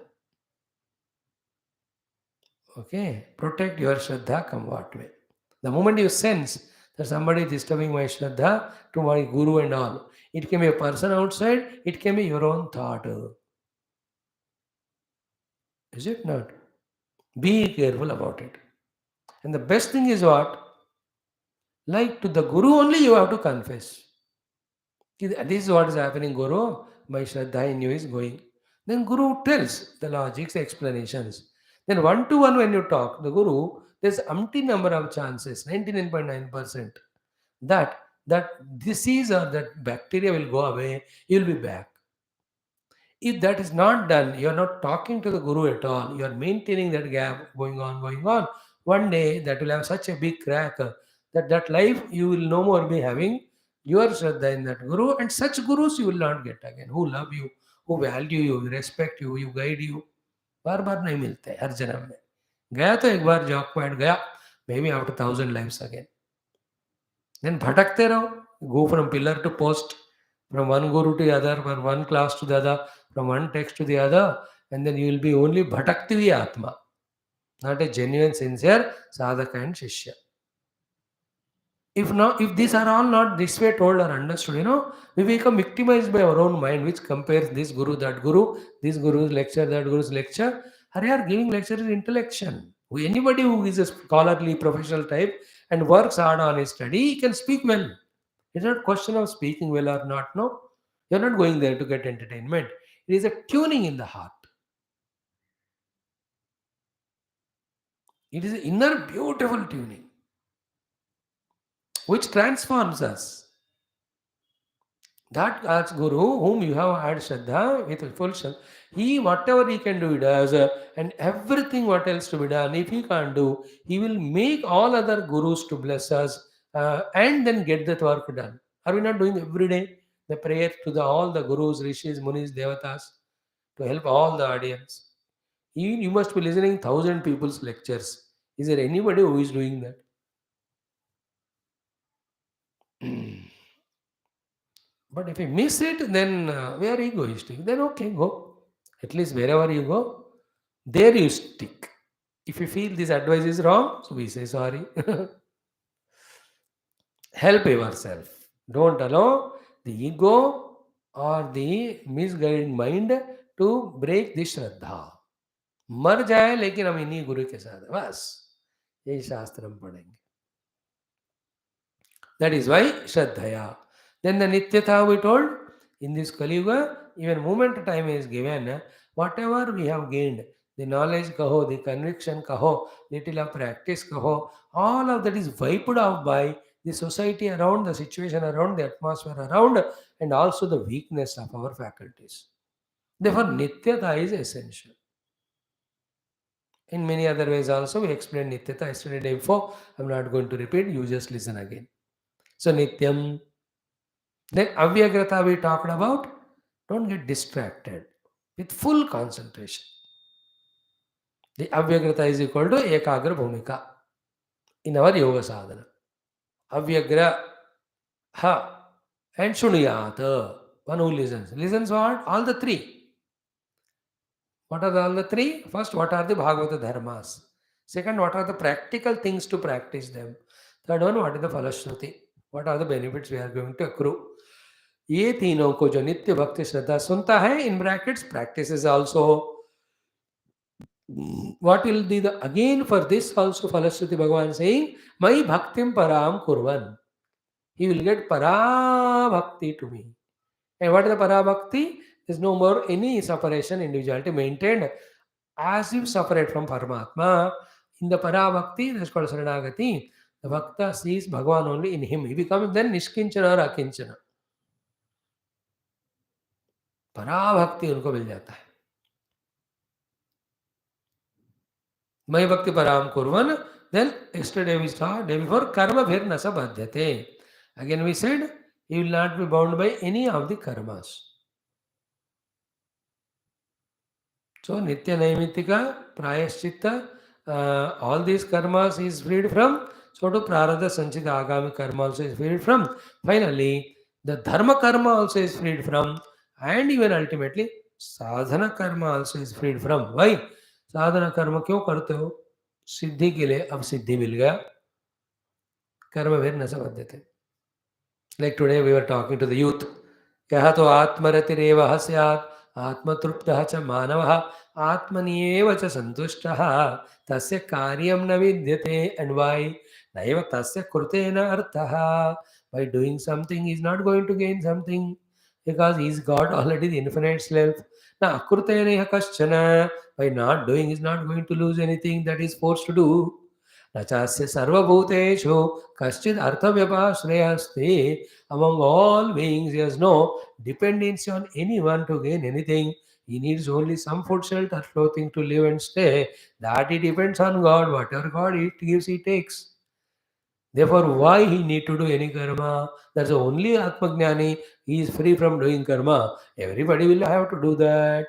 A: Okay, protect your Shraddha come what way. The moment you sense that somebody is disturbing my Shraddha to my Guru and all, it can be a person outside, it can be your own thought. Is it not? Be careful about it. And the best thing is what? Like to the Guru only you have to confess. This is what is happening, Guru. My Shraddha in you is going. Then Guru tells the logics, explanations. Then one to one when you talk, the Guru, there's umpty number of chances, 99.9%, that that disease or that bacteria will go away, you'll be back. If that is not done, you're not talking to the Guru at all, you're maintaining that gap going on, going on. One day that will have such a big crack that that life you will no more be having your Shraddha in that Guru, and such Gurus you will not get again, who love you, who value you, respect you, you guide you. बार बार नहीं मिलते हर जन्म में. गया तो एक बार job point गया, may be after 1,000 lives again. Then भटकते रहो, go from pillar to post, from one guru to the other, from one class to the other, from one text to the other, and then you will be only bhatakti atma, not a genuine, sincere sadhaka and shishya. If not, if these are all not this way told or understood, we become victimized by our own mind, which compares this guru, that guru, this guru's lecture, that guru's lecture. Hare giving lecture is intellection. Anybody who is a scholarly professional type and works hard on his study, he can speak well. It's not question of speaking well or not. No, you're not going there to get entertainment. It is a tuning in the heart. It is an inner beautiful tuning which transforms us. That as Guru, whom you have had Shraddha with full Shraddha, he whatever he can do, he does, and everything what else to be done, if he can't do, he will make all other Gurus to bless us and then get that work done. Are we not doing every day the prayer to all the Gurus, Rishis, Munis, Devatas to help all the audience? You must be listening 1,000 people's lectures. Is there anybody who is doing that? But if you miss it, then we are egoistic. Then okay, go. At least wherever you go, there you stick. If you feel this advice is wrong, so we say sorry. Help yourself. Don't allow the ego और the misguided mind to break the श्रद्धा. मर जाए लेकिन हम इन्हीं गुरु के साथ हैं, बस यही शास्त्र हम पढ़ेंगे. That is why Shraddhaya. Then the Nityatha we told, in this Kali Yuga, even moment time is given, whatever we have gained, the knowledge kaho, the conviction kaho, little of practice kaho, all of that is wiped off by the society around, the situation around, the atmosphere around, and also the weakness of our faculties. Therefore, Nityata is essential. In many other ways also, we explained Nityata yesterday, day before. I'm not going to repeat, you just listen again. So, Nityam. Then Avyagrata we talked about. Don't get distracted with full concentration. The Avyagrata is equal to Ekagra Bhumika in our yoga sadhana. Avyagra ha and Shunuyata. One who listens. Listens what? All the three. What are all the three? First, what are the Bhagavata dharmas? Second, what are the practical things to practice them? Third one, what is the Falashruti? What are the benefits we are going to accrue? ये तीनों को जो नित्य भक्ति श्रद्धा सुनता है, in brackets practices also. What will be the again for this also Falashruti Bhagavan saying, Mai bhaktim param kurvan. He will get para bhakti to me. And what is the para bhakti? There is no more any separation, individuality maintained as if separate from Paramatma. In the para bhakti, that is called Saranagati. The bhakta sees Bhagavan only in him. He becomes then Nishkinchana or Akinchana. पराभक्ति उनको मिल जाता है. मई भक्ति पराम कुर्वन. Then yesterday we saw, day before, karma bhir nasa badhyate. Again we said, he will not be bound by any of the karmas. So nitya naimitika, prayaschitta, all these karmas is freed from. So to prarabdha sanchita agami karma also is freed from. Finally, the dharma karma also is freed from. And even ultimately, sadhana karma also is freed from. Why? साधना कर्म क्यों करते हो? सिद्धि के लिए. अब सिद्धि मिल गया, कर्म फिर न समझते. Like today we were talking to the youth. यह तो आत्मरतिरेव स्यात् आत्मतृप्तः च मानवः आत्मन्येव च सन्तुष्टः तस्य कार्यं न विद्यते. And why? नैव तस्य कृतेन अर्थः. By doing something he is not going to gain something, because he is got already the infinite self. Now akrutena kaschana, by not doing he is not going to lose anything that he is forced to do. Nachasya sarvabhuteshu kaschid arthavyapashrayasте. Among all beings, he has no dependency on anyone to gain anything. He needs only some food, shelter, clothing to live and stay. That he depends on God. Whatever God it gives, he takes. Therefore, why he need to do any karma? That's the only Atmajnani. He is free from doing karma. Everybody will have to do that.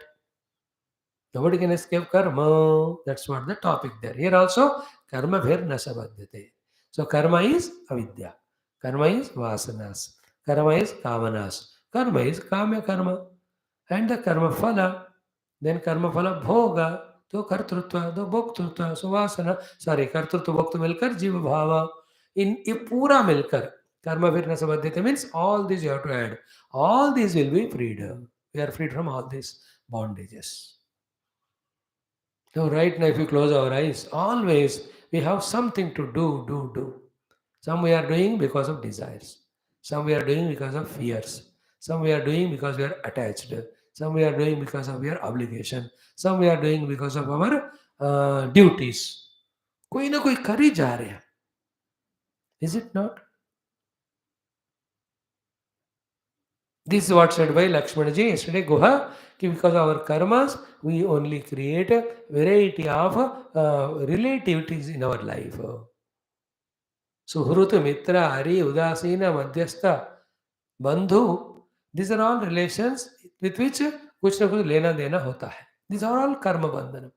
A: Nobody can escape karma. That's what the topic there. Here also, karma bhir nasabadhyate. So karma is avidya. Karma is vasanas. Karma is kamanas. Karma is kamya karma. And the karma phala. Then karma phala bhoga. तो कर्तृत्व, तो भोक्तृत्व, सुवासना, sorry कर्तृत्व भोक्त मिलकर जीव भाव. इन ये पूरा मिलकर कर्म फिर न संबंधित means all this you have to add. All this will be freedom. We are freed from all this bondages. So right now, if we close our eyes, always we have something to do. Some we are doing because of desires. Some we are doing because of fears. Some we are doing because we are attached. Some we are doing because of your obligation. Some we are doing because of our duties. कोई ना कोई कर ही जा रहे हैं. Is it not? This is what said by Lakshmanaji yesterday, Guha, because our karmas, we only create a variety of relativities in our life. Suhruta, Mitra, Hari, Udasina, Madhyastha, Bandhu, these are all relations with which कुछ ना कुछ लेना देना होता है. These are all karma bandhana.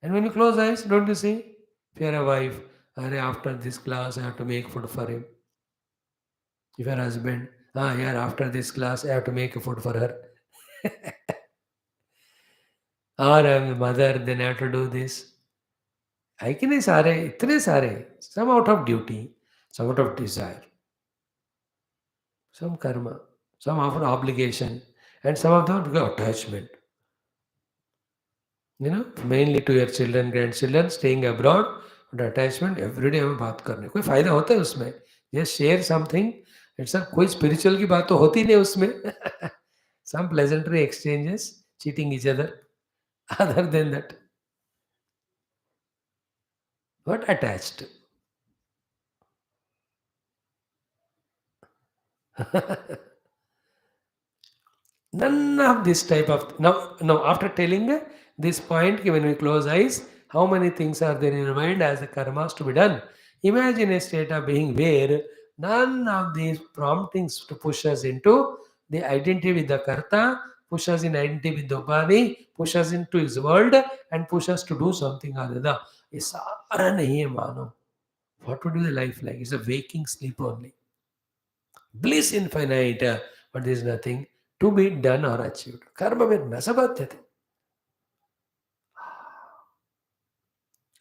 A: And when you close eyes, don't you see? If you are a wife, after this class, I have to make food for him. If you are a husband, after this class, I have to make a food for her. Or I'm a mother, then I have to do this. I can say, itne sare, some out of duty, some out of desire, some karma. some of an obligation, and some of them because attachment. Mainly to your children, grandchildren, staying abroad, but attachment every day हमें बात करने कोई फायदा होता है उसमें? Just share something. It's कोई spiritual की बात तो होती नहीं उसमें. Some pleasantry exchanges, cheating each other. Other than that, what attached? None of this type of now. After telling this point, when we close eyes, how many things are there in your mind as the karmas to be done? Imagine a state of being where none of these promptings to push us into the identity with the karta, push us in identity with the body, push us into his world, and push us to do something or other. ये सारा नहीं है मानो. What would be the life like? It's a waking sleep only. Bliss infinite, but there is nothing to be done or achieved. Karma में nasabadhyate.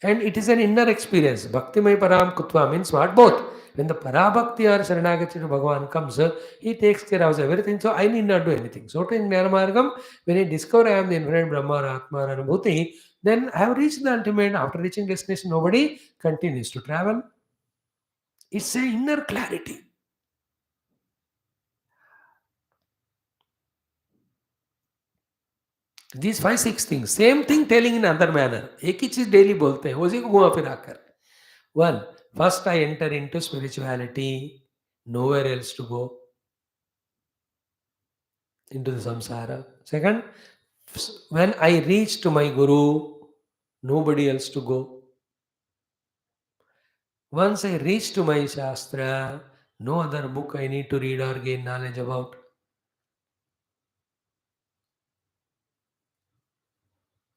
A: And it is an inner experience. Bhaktimay param kutva means what? Both. When the parabhakti or Sharanagati to Bhagavan comes, he takes care of everything. So I need not do anything. So in Jnanamargam, when I discover I am the infinite Brahma or Atma or Anubhuti, then I have reached the ultimate. After reaching destination, nobody continues to travel. It's an inner clarity. These 5 6 things, same thing telling in another manner. एक ही चीज daily बोलते हैं, उसी को घुमा फिरा कर. One, first I enter into spirituality, nowhere else to go, into the samsara. Second, when I reach to my guru, nobody else to go. Once I reach to my shastra, no other book I need to read or gain knowledge about.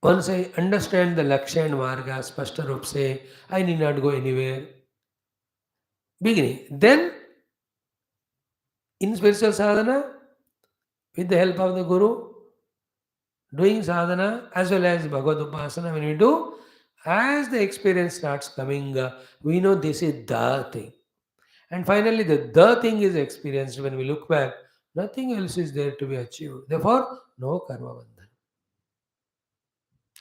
A: Once I understand the Lakshya and Marga, Spashta Rup se, I need not go anywhere. Beginning. Then, in spiritual sadhana, with the help of the Guru, doing sadhana as well as Bhagavad Upasana, when we do, as the experience starts coming, we know this is the thing. And finally, the thing is experienced when we look back, nothing else is there to be achieved. Therefore, no karma bandhan.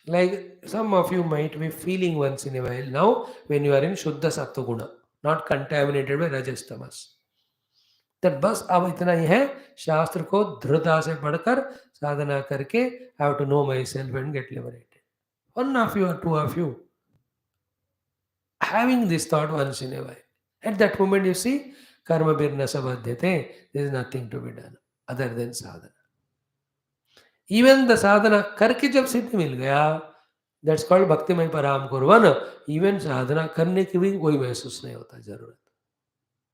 A: Like some of you might be feeling once in a while now when you are in Shuddha Sattva Guna, not contaminated by Rajas Tamas. That बस अब इतना ही है, शास्त्र को दृढ़ता से पढ़कर साधना करके I have to know myself and get liberated. One of you or two of you having this thought once in a while. At that moment you see, karma birna sabadhyate, there is nothing to be done other than sadhana. Even the sadhana करके जब सिद्धि मिल गया, that's called भक्तिमय पराम कुर्वन. Even साधना करने की भी कोई महसूस नहीं होता जरूरत.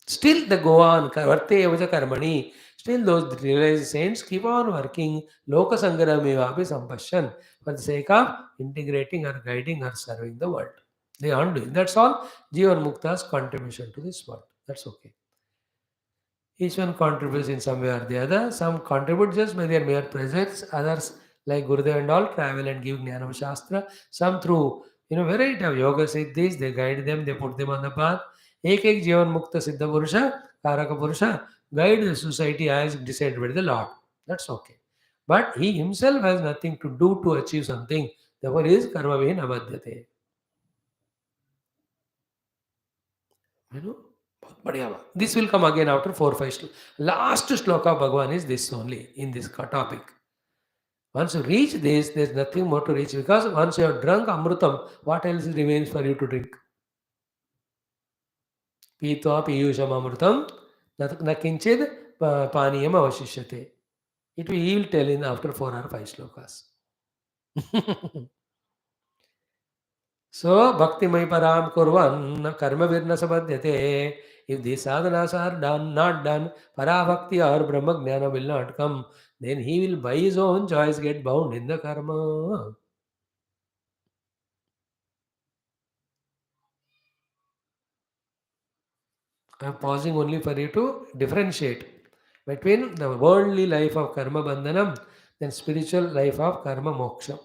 A: Still the go on, varte evaja karmani. Still those realized saints keep on working. Loka sangramevapi sampashan, for the sake of integrating or guiding or serving the world. They aren't doing. That's all Jivan Mukta's contribution to this world. That's okay. Each one contributes in some way or the other. Some contribute just by their mere presence. Others, like Gurudev and all, travel and give Jnanam Shastra. Some through, variety of yoga siddhis, they guide them, they put them on the path. एक जीवन मुक्त सिद्ध पुरुष कारक पुरुष guide the society as decided by the Lord. That's okay. But he himself has nothing to do to achieve something. Therefore, he is karma vihin abadhyate. बहुत बढ़िया बात. This will come again after 4 5 sloka. Last sloka of Bhagavan is this only in this topic. Once you reach this, there is nothing more to reach, because once you have drunk Amrutam, what else remains for you to drink? Pitva piyusham Amrutam na kinchid paniyam avashishyate. He will tell in after 4 or 5 slokas. So, bhakti mai param kurvan karma virna sabadhyate. If these sadhanas are done, not done, parabhakti or brahma jnana will not come, then he will by his own choice get bound in the karma. I am pausing only for you to differentiate between the worldly life of karma bandhanam and spiritual life of karma moksha.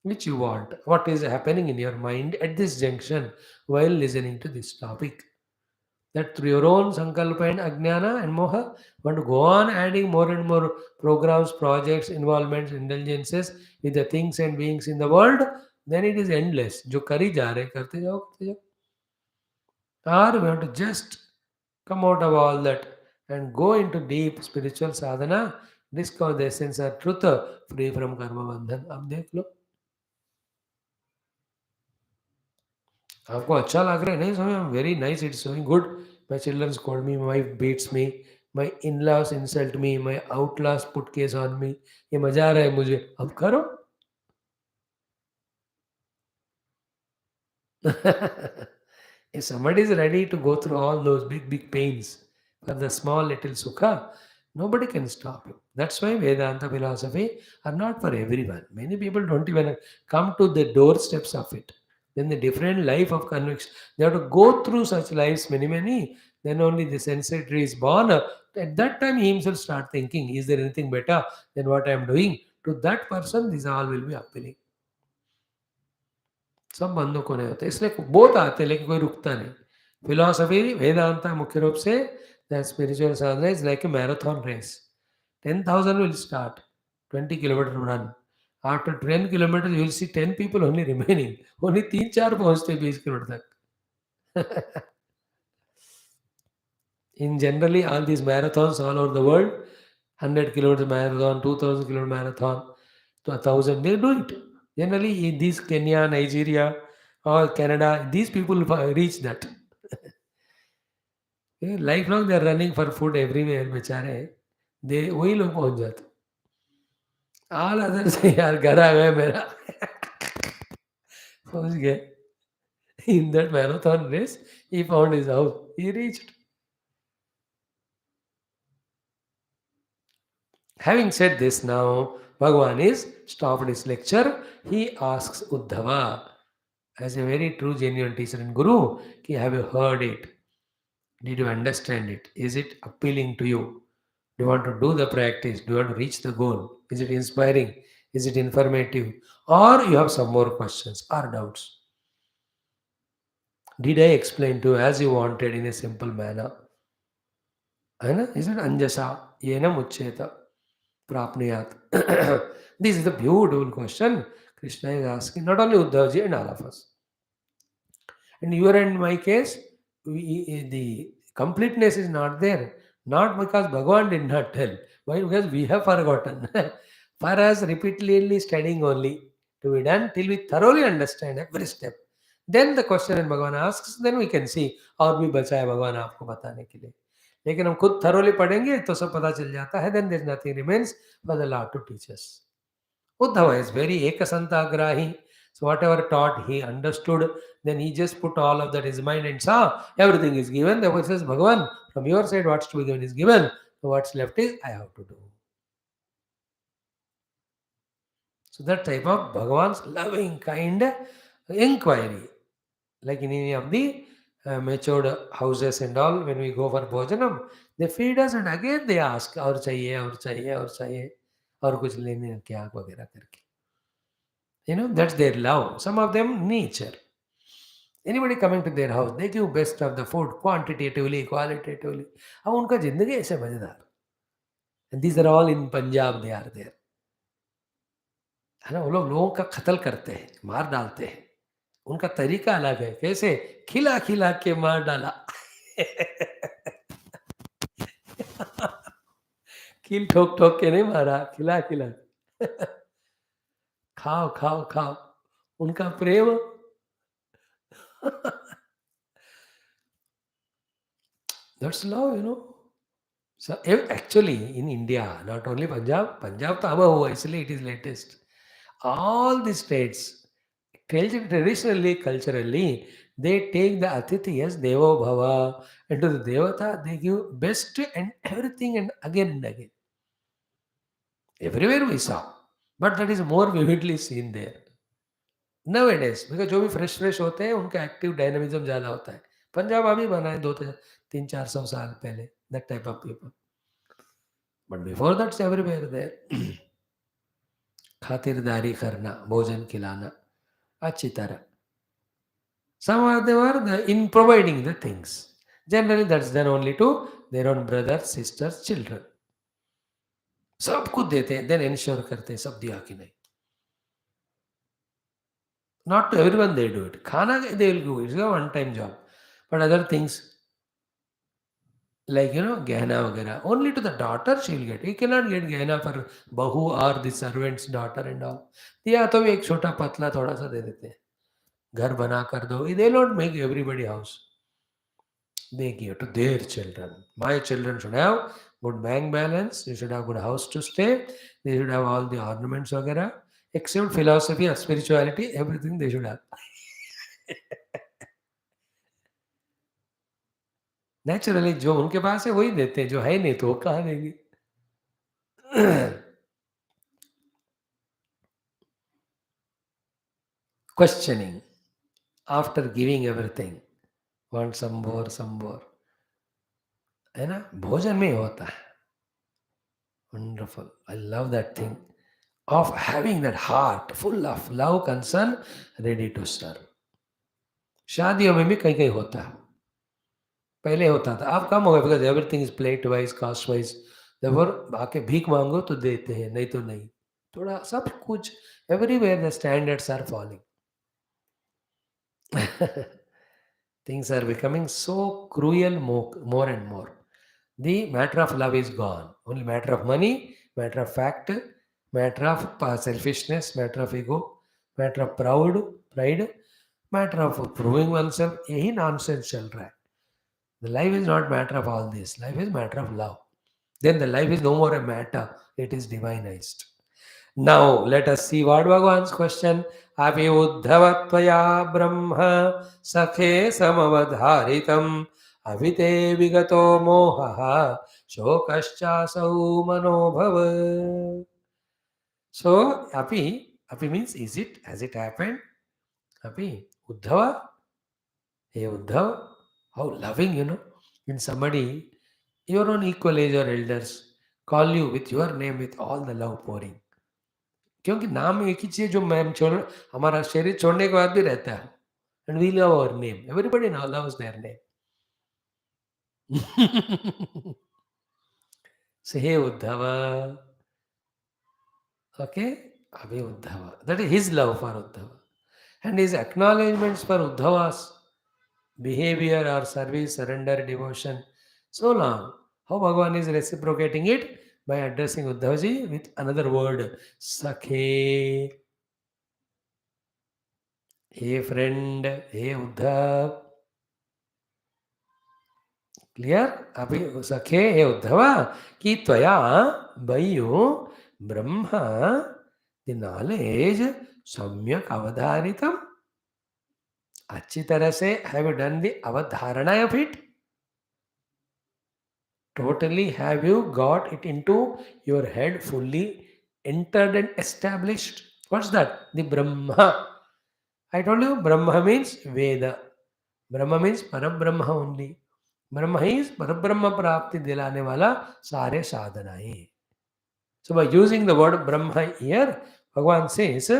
A: Which you want? What is happening in your mind at this junction while listening to this topic? That through your own sankalpa and ajnana and moha, want to go on adding more and more programs, projects, involvements, indulgences with the things and beings in the world, then it is endless. जो कर ही जा रहे करते जाओ करते जाओ. Or we want to just come out of all that and go into deep spiritual sadhana, discover the essence of truth, free from karma bandhan. अब देख लो आपको अच्छा लग रहा है नहीं समझ very nice it's going good my children called me my beats me my in laws insult me my outlaws put case on me ये मजा आ रहा है मुझे अब करो if somebody is ready to go through all those big pains for the small little sukha, nobody can stop you. That's why Vedanta philosophy are not for everyone. Many people don't even come to the doorsteps of it. Then the different life of conviction, they have to go through such lives, many. Then only the sensatory is born. At that time, he himself start thinking, is there anything better than what I am doing? To that person, this all will be appealing. सब बंदों को नहीं होता इसलिए बहुत आते हैं लेकिन कोई रुकता नहीं फिलोसफी वेदांत मुख्य रूप से the spiritual sadhana is like a marathon race 10,000 will start 20 kilometer run after 10 kilometers you will see 10 people only remaining only 3-4 पहुंचते 20 किलोमीटर तक in generally all these marathons all over the world 100 kilometers marathon 2,000 kilometer marathon to 1,000 they do it generally in these Kenya Nigeria or Canada these people reach that lifelong they are running for food everywhere बेचारे they वही लोग पहुंच जाते all others यार घर आ गए मेरा पहुंच गए in that marathon race he found his house he reached. Having said this, now Bhagavan is stopped his lecture. He asks Uddhava, as a very true, genuine teacher and guru, ki, have you heard it? Did you understand it? Is it appealing to you? Do you want to do the practice? Do you want to reach the goal? Is it inspiring? Is it informative? Or you have some more questions or doubts? Did I explain to you as you wanted in a simple manner? Is it anjasa? Yena muccheta. Prapniyat. This is the beautiful question Krishna is asking, not only Uddhavji and all of us. And your and my case, the completeness is not there. Not because Bhagavan did not tell. Why? Because we have forgotten. For us, repeatedly studying only to be done till we thoroughly understand every step. Then the question and Bhagavan asks, then we can see और भी बचा है भगवान आपको बताने के लिए लेकिन हम खुद thoroughly पढ़ेंगे तो सब पता चल जाता है then there is nothing remains for the Lord to teach us. Uddhava is very ekasantagrahi. So whatever taught he understood, then he just put all of that in his mind and saw everything is given. Therefore he says, Bhagavan, from your side what's to be given is given. So what's left is I have to do. So that type of Bhagavan's loving kind inquiry. Like in any of the matured houses and all, when we go for bhojanam, they feed us and again they ask, और चाहिए और चाहिए और चाहिए और कुछ लेने क्या वगैरह करके. That's their love. Some of them nature. Anybody coming to their house, they give best of the food quantitatively, qualitatively. अब उनका जिंदगी ऐसे मजेदार. And these are all in Punjab. They are there. है ना वो लोग लोगों का कत्ल करते हैं मार डालते हैं उनका तरीका अलग है कैसे खिला खिला के मार डाला किल ठोक ठोक के नहीं मारा खिला खिला खाओ खाओ खाओ उनका प्रेम that's love. So actually in India, not only Punjab तो अब हुआ इसलिए it is latest. All the states, traditionally, culturally, they take the Atithi as Devo Bhava, and to the Devata they give best and everything and again. Everywhere we saw, but that is more vividly seen there. Nowadays, because जो भी fresh होते हैं उनका active dynamism ज़्यादा होता है. पंजाब अभी बना है 200-300-400 साल पहले. That type of people. But before that's everywhere there. खातिरदारी करना भोजन खिलाना अच्छी तरह some of them are in providing the things Generally, that's done only to their own brothers, sisters, children. सब कुछ देते हैं, then ensure करते हैं सब दिया कि नहीं. Not to everyone they do it. खाना they will do it. It's a one-time job. But other things like gehna वगैरह only to the daughter she will get. He cannot get gehna for bahu or the servant's daughter and all. दिया तो भी एक छोटा पतला थोड़ा सा दे देते हैं. घर बना कर दो. They don't make everybody house. They give to their children. My children should have good bank balance. They should have good house to stay. They should have all the ornaments वगैरह. Except philosophy or spirituality, everything they should have. Naturally जो उनके पास है वही देते हैं, जो है नहीं तो वो कहाँ देंगे. Questioning after giving everything, want some more, है ना, भोजन में होता है. Wonderful. I love that thing of having that heart full of love, concern, ready to serve. शादियों में भी कहीं कहीं होता है. पहले होता था, अब कम हो गया, because everything is plate wise, caste wise. आके भीख मांगो तो देते हैं, नहीं तो नहीं. थोड़ा सब कुछ everywhere the standards are following. Things are becoming so cruel more and more. The matter of love is gone. Only matter of money, matter of fact, matter of selfishness, matter of ego, matter of pride, matter of proving oneself. यही nonsense चल रहा है. The life is not matter of all this. Life is matter of love. Then the life is no more a matter. It is divinized. Now let us see what Bhagavan's question. Api uddhavatvaya brahma sakhe samavadharitam avite vigato mohaha shokaschasau manobhava. So api means is it, has it happened? Api uddhava, hey uddhava, how loving, in somebody your own equal age or elders call you with your name with all the love pouring. क्योंकि नाम एक ही चीज जो ma'am छोड़, हमारा शरीर छोड़ने के बाद भी रहता है. And we love our name. Everybody now loves their name. Say हे उद्धव. ओके, अभी Uddhava, that is his love for Uddhava and his acknowledgments for Uddhava's behavior or service, surrender, devotion, so long. How Bhagavan is reciprocating it by addressing Uddhavji with another word, Sakhe. Hey friend, hey Uddhav. Clear? Abhi Sakhe, hey Uddhava, ki tvaya by you Brahma, the knowledge, samyak avadharitam. अच्छी तरह से have you done the avadharana of it? Totally have you got it into your head, fully entered and established? What's that? The Brahma. I told you Brahma means Veda. Brahma means Parabrahma only. Brahma is Parabrahma Prapti dilane wala sare sadhanaye. So by using the word Brahma here, Bhagavan says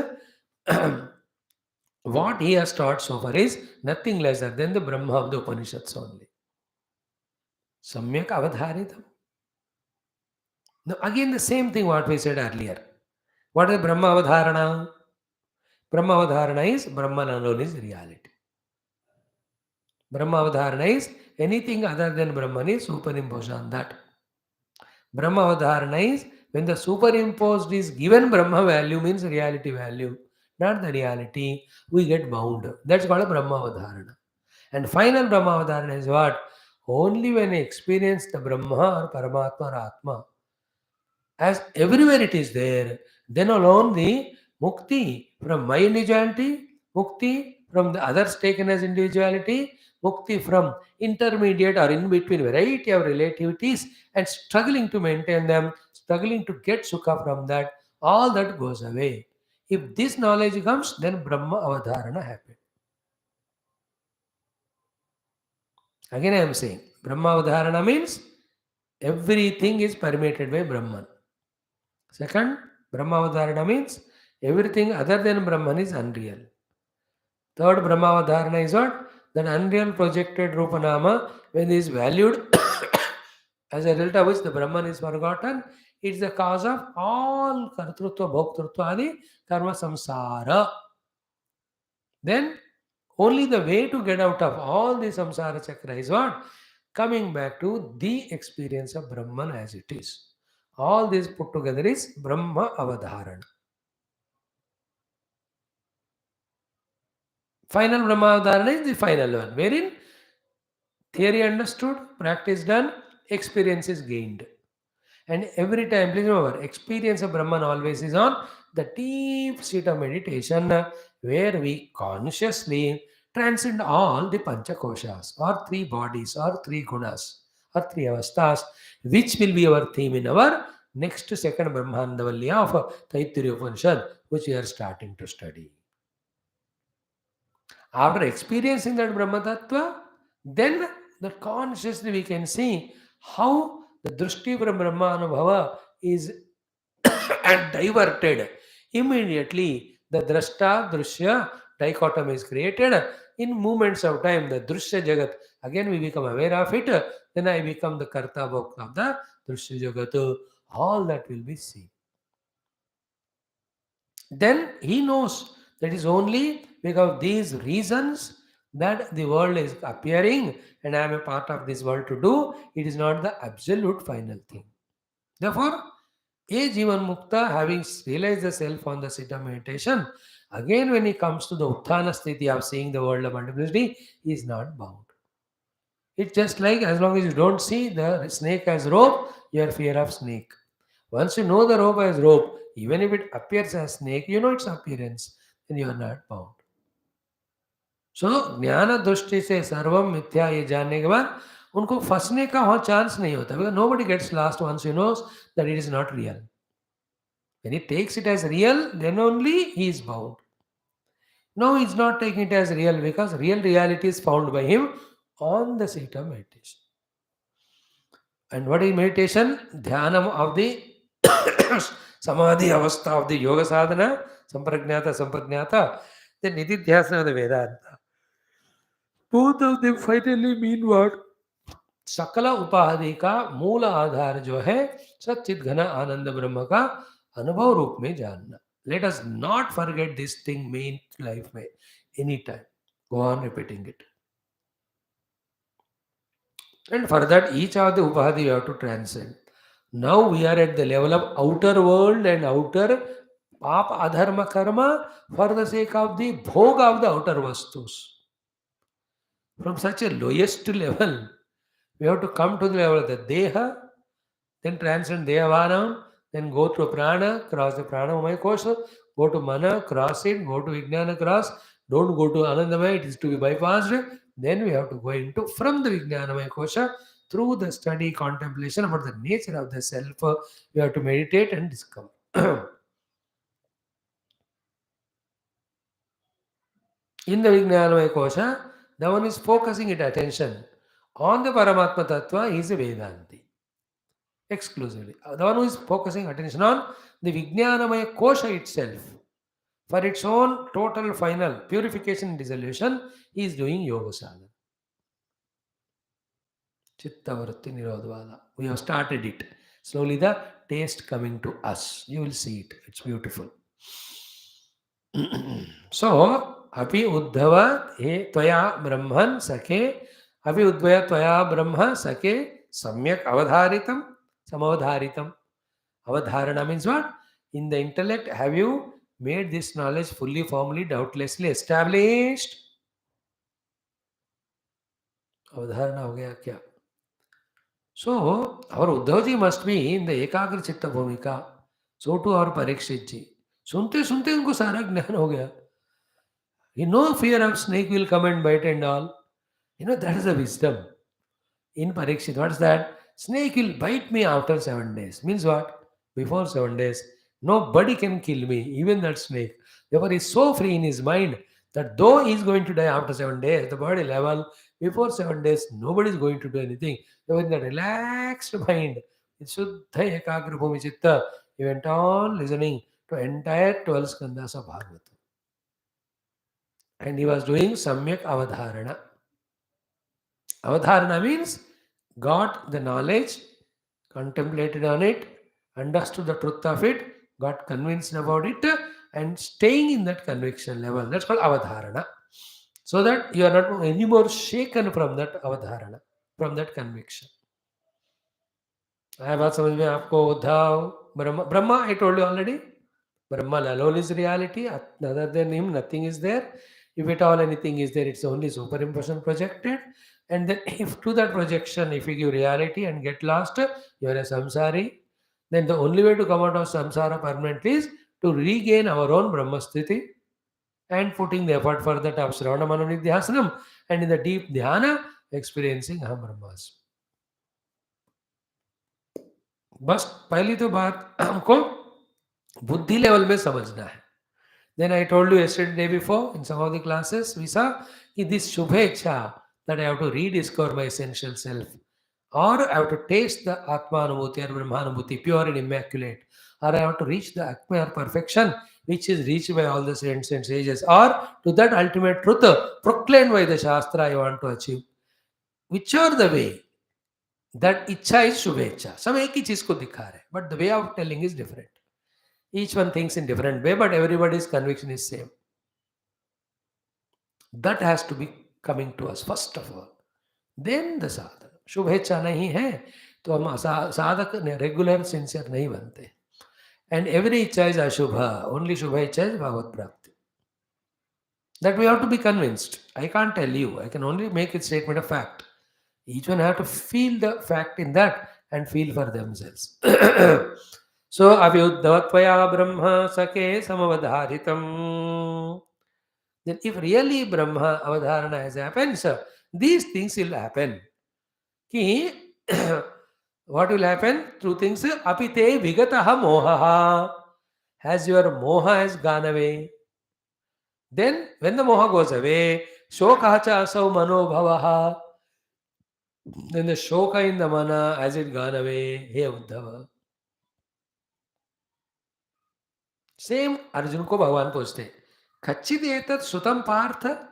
A: what he has taught so far is nothing less than the Brahma of the Upanishads only. Samyak avadharitam. Now again the same thing what we said earlier. What is Brahma avadharana? Brahma avadharana is Brahman alone is reality. Brahma avadharana is anything other than Brahman is superimposed on that. Brahma avadharana is when the superimposed is given Brahma value means reality value, not the reality, we get bound. That's called a Brahma avadharana. And final Brahma avadharana is what? Only when I experience the Brahma or Paramatma or Atma, as everywhere it is there, then alone the mukti from my individuality, mukti from the others taken as individuality, mukti from intermediate or in between variety of relativities and struggling to maintain them, struggling to get sukha from that, all that goes away. If this knowledge comes, then Brahma avadharana happens. Again I am saying, Brahma avadharana means everything is permeated by Brahman. Second, Brahma avadharana means everything other than Brahman is unreal. Third, Brahma avadharana is what? That unreal projected Rupanama, when is valued as a result of which the Brahman is forgotten, it's the cause of all Kartrutva, Bhoktrutva, Adi, Karma Samsara. Then only the way to get out of all the samsara chakra is what? Coming back to the experience of Brahman as it is. All this put together is Brahma Avadharana. Final Brahma Avadharana is the final one, wherein theory understood, practice done, experience is gained. And every time, please remember, experience of Brahman always is on the deep state of meditation where we consciously transcend all the panchakoshas or three bodies or three gunas or three avasthas, which will be our theme in our next second Brahmandavalya of Taittiriya Upanishad, which we are starting to study. After experiencing that Brahma Tattva, then that consciously we can see how the Drishti from Brahmanubhava is and diverted. Immediately, the Drashta, Drishya dichotomy is created. In moments of time, the Drishya Jagat, again we become aware of it, then I become the Karta Bhokta of the Drishya Jagat. All that will be seen. Then he knows that is only because of these reasons that the world is appearing and I am a part of this world to do. It is not the absolute final thing. Therefore, a Jivan Mukta, having realized the self on the seat of meditation, again when he comes to the Utthana Sthiti of seeing the world of multiplicity, he is not bound. It's just like as long as you don't see the snake as rope, you are fear of snake. Once you know the rope as rope, even if it appears as snake, you know its appearance, then you are not bound. सो ज्ञान दृष्टि से सर्वम मिथ्या ये जानने के बाद उनको फंसने का वहाँ चांस नहीं होता because nobody gets last once you knows that it is not real when he takes it as real then only he is bound no he is not taking it as real because real reality is found by him on the seat of meditation and what is meditation dhyanam of the samadhi avastha of the yoga sadhana samprajnata then nididhyasana of the vedanta. Both of them finally mean what? सकल उपाधि का मूल आधार जो है सच्चिद घन आनंद ब्रह्म का अनुभव रूप में जानना. Let us not forget this thing main life में anytime. Go on repeating it. And for that, each of the upadhi we have to transcend. Now we are at the level of outer world and outer papa adharma karma for the sake of the bhoga of the outer vastus. From such a lowest level, we have to come to the level of the deha, then transcend dehavanam, then go to prana, cross the pranamaya kosha, go to mana, cross it, go to vijnana cross, don't go to anandamaya, it is to be bypassed. Then we have to go into from the vijnanamaya kosha through the study, contemplation about the nature of the self. We have to meditate and discover. In the vijnanamaya kosha, the one is focusing its attention on the Paramatma Tattva is a Vedanti. Exclusively. The one who is focusing attention on the Vijnanamaya Kosha itself. For its own total final purification and dissolution, he is doing Yoga Sadhana. Chitta Vritti Nirodhvada. We have started it. Slowly the taste coming to us. You will see it. It's beautiful. So, Api Uddhava he Tvaya Brahman Sake Api Uddhaya Tvaya Brahma Sake Samyak Avadharitam Samavadharitam. Avadharana means what? In the intellect, have you made this knowledge fully, formally, doubtlessly established? Avadharana ho gaya kya? So, our Uddhavji must be in the Ekagra Chitta Bhumika. So too our Parikshit ji. सुनते सुनते उनको सारा ज्ञान हो गया. No fear of snake will come and bite and all. That is the wisdom. In Parikshit, what's that? Snake will bite me after 7 days. Means what? Before 7 days, nobody can kill me, even that snake. Therefore, he is so free in his mind that though he is going to die after 7 days, the body level, before 7 days, nobody is going to do anything. Therefore, in the relaxed mind, in Shuddha Ekagra Bhumi Chitta, he went on listening to entire 12 skandhas of Bhagavatam. And he was doing Samyak Avadharana. Avadharana means got the knowledge, contemplated on it, understood the truth of it, got convinced about it, and staying in that conviction level. That's called avadharana. So that you are not anymore shaken from that avadharana, from that conviction. I बात समझ में आपको Uddhav Brahma I told you already. Brahma alone is reality. Other than him, nothing is there. If at all anything is there, it's only superimposition projected. And then, if to that projection, if you give reality and get lost, you are a samsari. Then the only way to come out of samsara permanently is to regain our own Brahma sthiti and putting the effort for that of Shravana Manonidhyasanam and in the deep dhyana, experiencing Aham Brahmas. बस पहली तो बात हमको बुद्धि level में समझना है. Then I told you yesterday, day before, in some of the classes, we saw this Shubhecha that I have to rediscover my essential self, or I have to taste the Atmanubhuti or Brahmanubhuti, pure and immaculate, or I have to reach the Acme or perfection, which is reached by all the saints and sages, or to that ultimate truth proclaimed by the Shastra I want to achieve. Which are the way? That Icha is Shubhecha. सब एक ही चीज को दिखा रहे, but the way of telling is different. Each one thinks in different way, but everybody's conviction is same. That has to be coming to us first of all. Then the sadhana. शुभेच्छा नहीं है तो हम साधक regular sincere नहीं बनते. And every icha is ashubha. Only shubha icha is bhagavad prapti. That we have to be convinced. I can't tell you. I can only make it statement of fact. Each one have to feel the fact in that and feel for themselves. So, avyuddhavatvaya brahma sake samavadharitam. Then if really Brahma avadharana has happened, sir, these things will happen. Ki, what will happen? Two things. Apite vigataha mohaha. As your moha has gone away. Then, when the moha goes away, shokacha asau manobhavaha. Then the shoka in the mana, has it gone away? Hey Uddhava. Same Arjun ko Bhagavan पूछते. Kachit etat sutam partha.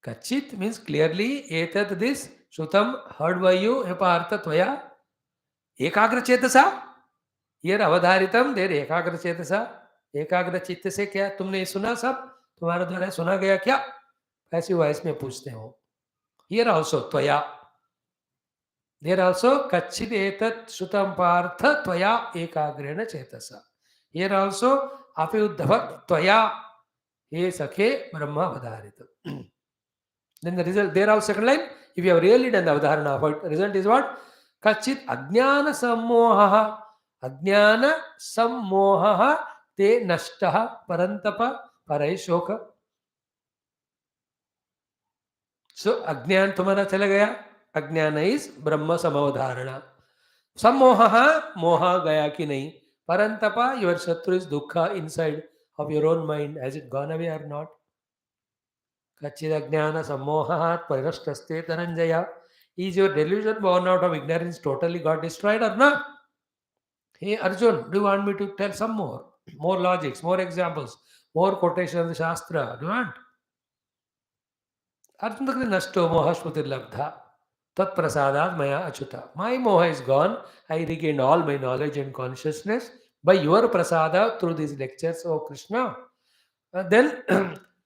A: Kachit means clearly etat this sutam heard by you he partha tvaya ekagra chetasa. Here avadharitam there ekagra chetasa. एकाग्र चित्त से क्या तुमने सुना सब तुम्हारे द्वारा सुना गया क्या ऐसी वॉइस में पूछते हो. Here also tvaya. There also kachit etat sutam partha tvaya ekagrena chetasa. Here also api uddhava tvaya he sakhe brahma avadharitam. Then the result, there also second line, if you have really done the avadharana, the result is what? Kachit ajnana sammohaha te nashtaha parantapa parai shoka. So ajnan tumhara chala gaya. Ajnana is brahma samavadharana. Sammohaha, moha gaya ki nahi. Parantapa, your shatru is dukkha inside of your own mind. Has it gone away or not? Kachidajnana sammohat parashtaste dhananjaya. Is your delusion born out of ignorance totally got destroyed or not? Hey Arjun, do you want me to tell some more? More logics, more examples, more quotations of the Shastra? Do you want? Arjun takde nashto moha shrutir labdha. Tat prasadat maya achuta. My moha is gone. I regained all my knowledge and consciousness by your prasada through these lectures, O Krishna. Then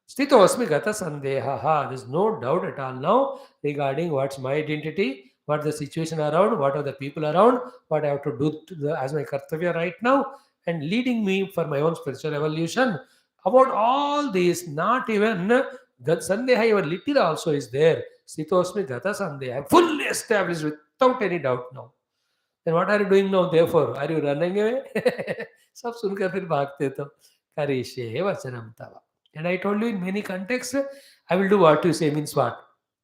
A: Sthito asmi gata sandeha. There is no doubt at all now regarding what's my identity, what the situation around, what are the people around, what I have to do as my kartavya right now, and leading me for my own spiritual evolution. About all these, not even sandeha, even little also is there. Sthito asmi gata sandeha. I'm fully established without any doubt now. Then what are you doing now? Therefore, are you running away? सब सुनकर फिर भागते तो करिष्ये वचनम तव. And I told you in many contexts, I will do what you say means what.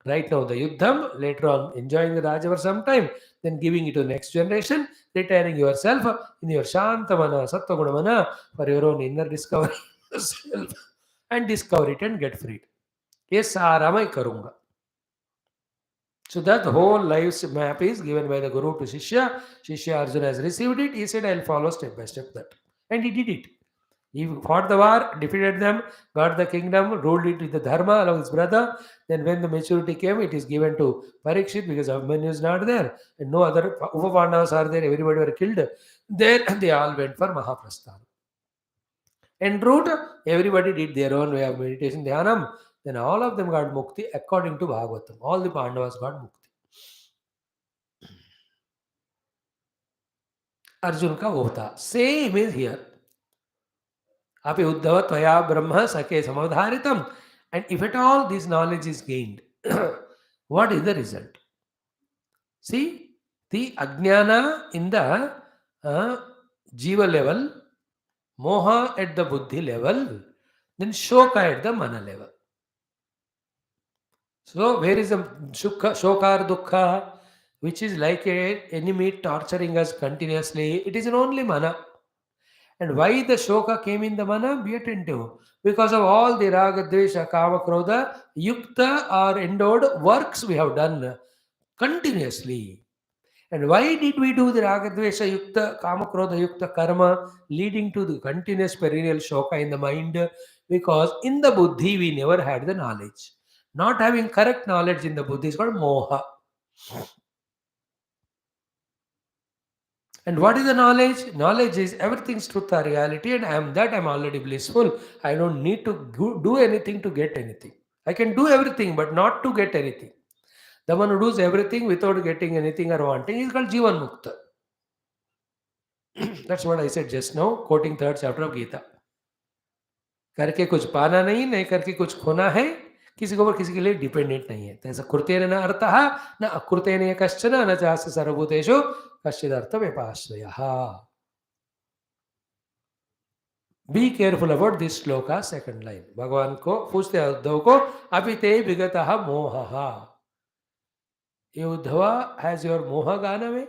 A: Right now, the Yuddham, later on, enjoying the Raja for some time, then giving it to the next generation, retiring yourself in your Shantamana, Sattvagunamana for your own inner discovery yourself and discover it and get freed. Yes, सारा मैं करूँगा. So that whole life's map is given by the Guru to Shishya. Shishya Arjuna has received it. He said, I'll follow step by step that. And he did it. He fought the war, defeated them, got the kingdom, ruled it with the Dharma along his brother. Then, when the maturity came, it is given to Parikshit because Abhimanyu is not there, and no other Upa-Pandavas are there. Everybody were killed. Then they all went for Mahaprasthana. En route, everybody did their own way of meditation, dhyanam. Then all of them got mukti according to Bhagavatam. All the Pandavas got mukti. Arjun का वो था same is here अपि उद्धव त्वया ब्रह्म सखे समवधारितम and if at all this knowledge is gained what is the result? See, the ajnana in the jiva level, moha at the buddhi level, then shoka at the mana level. So where is the shoka or dukha, which is like a enemy torturing us continuously? It is in only mana. And why the shoka came in the mana? Be attentive. Because of all the raga, dvesha, kama, krodha, yukta or endowed works we have done continuously. And why did we do the raga, dvesha, yukta, kama, krodha, yukta karma leading to the continuous perennial shoka in the mind? Because in the buddhi we never had the knowledge. Not having correct knowledge in the buddhi is called moha. And what is the knowledge? Knowledge is everything's truth or reality, and I'm already blissful. I don't need to do anything to get anything. I can do everything, but not to get anything. The one who does everything without getting anything or wanting is called Jivan Mukta. That's what I said just now, quoting third chapter of Gita. करके कुछ पाना नहीं, नहीं करके कुछ खोना है, किसी के ऊपर किसी के लिए डिपेंडेंट नहीं है. तैसा कृतेन न अर्थः न अकृतेन कश्चन न चास्य सर्वभूतेषु कश्चिदर्थ व्यपाश्रयः. Be careful about this shloka second line. भगवान को पूछते हैं उद्धव को, अभी ते विगतः मोहः. ये उद्धव, हैज योर मोह gone away?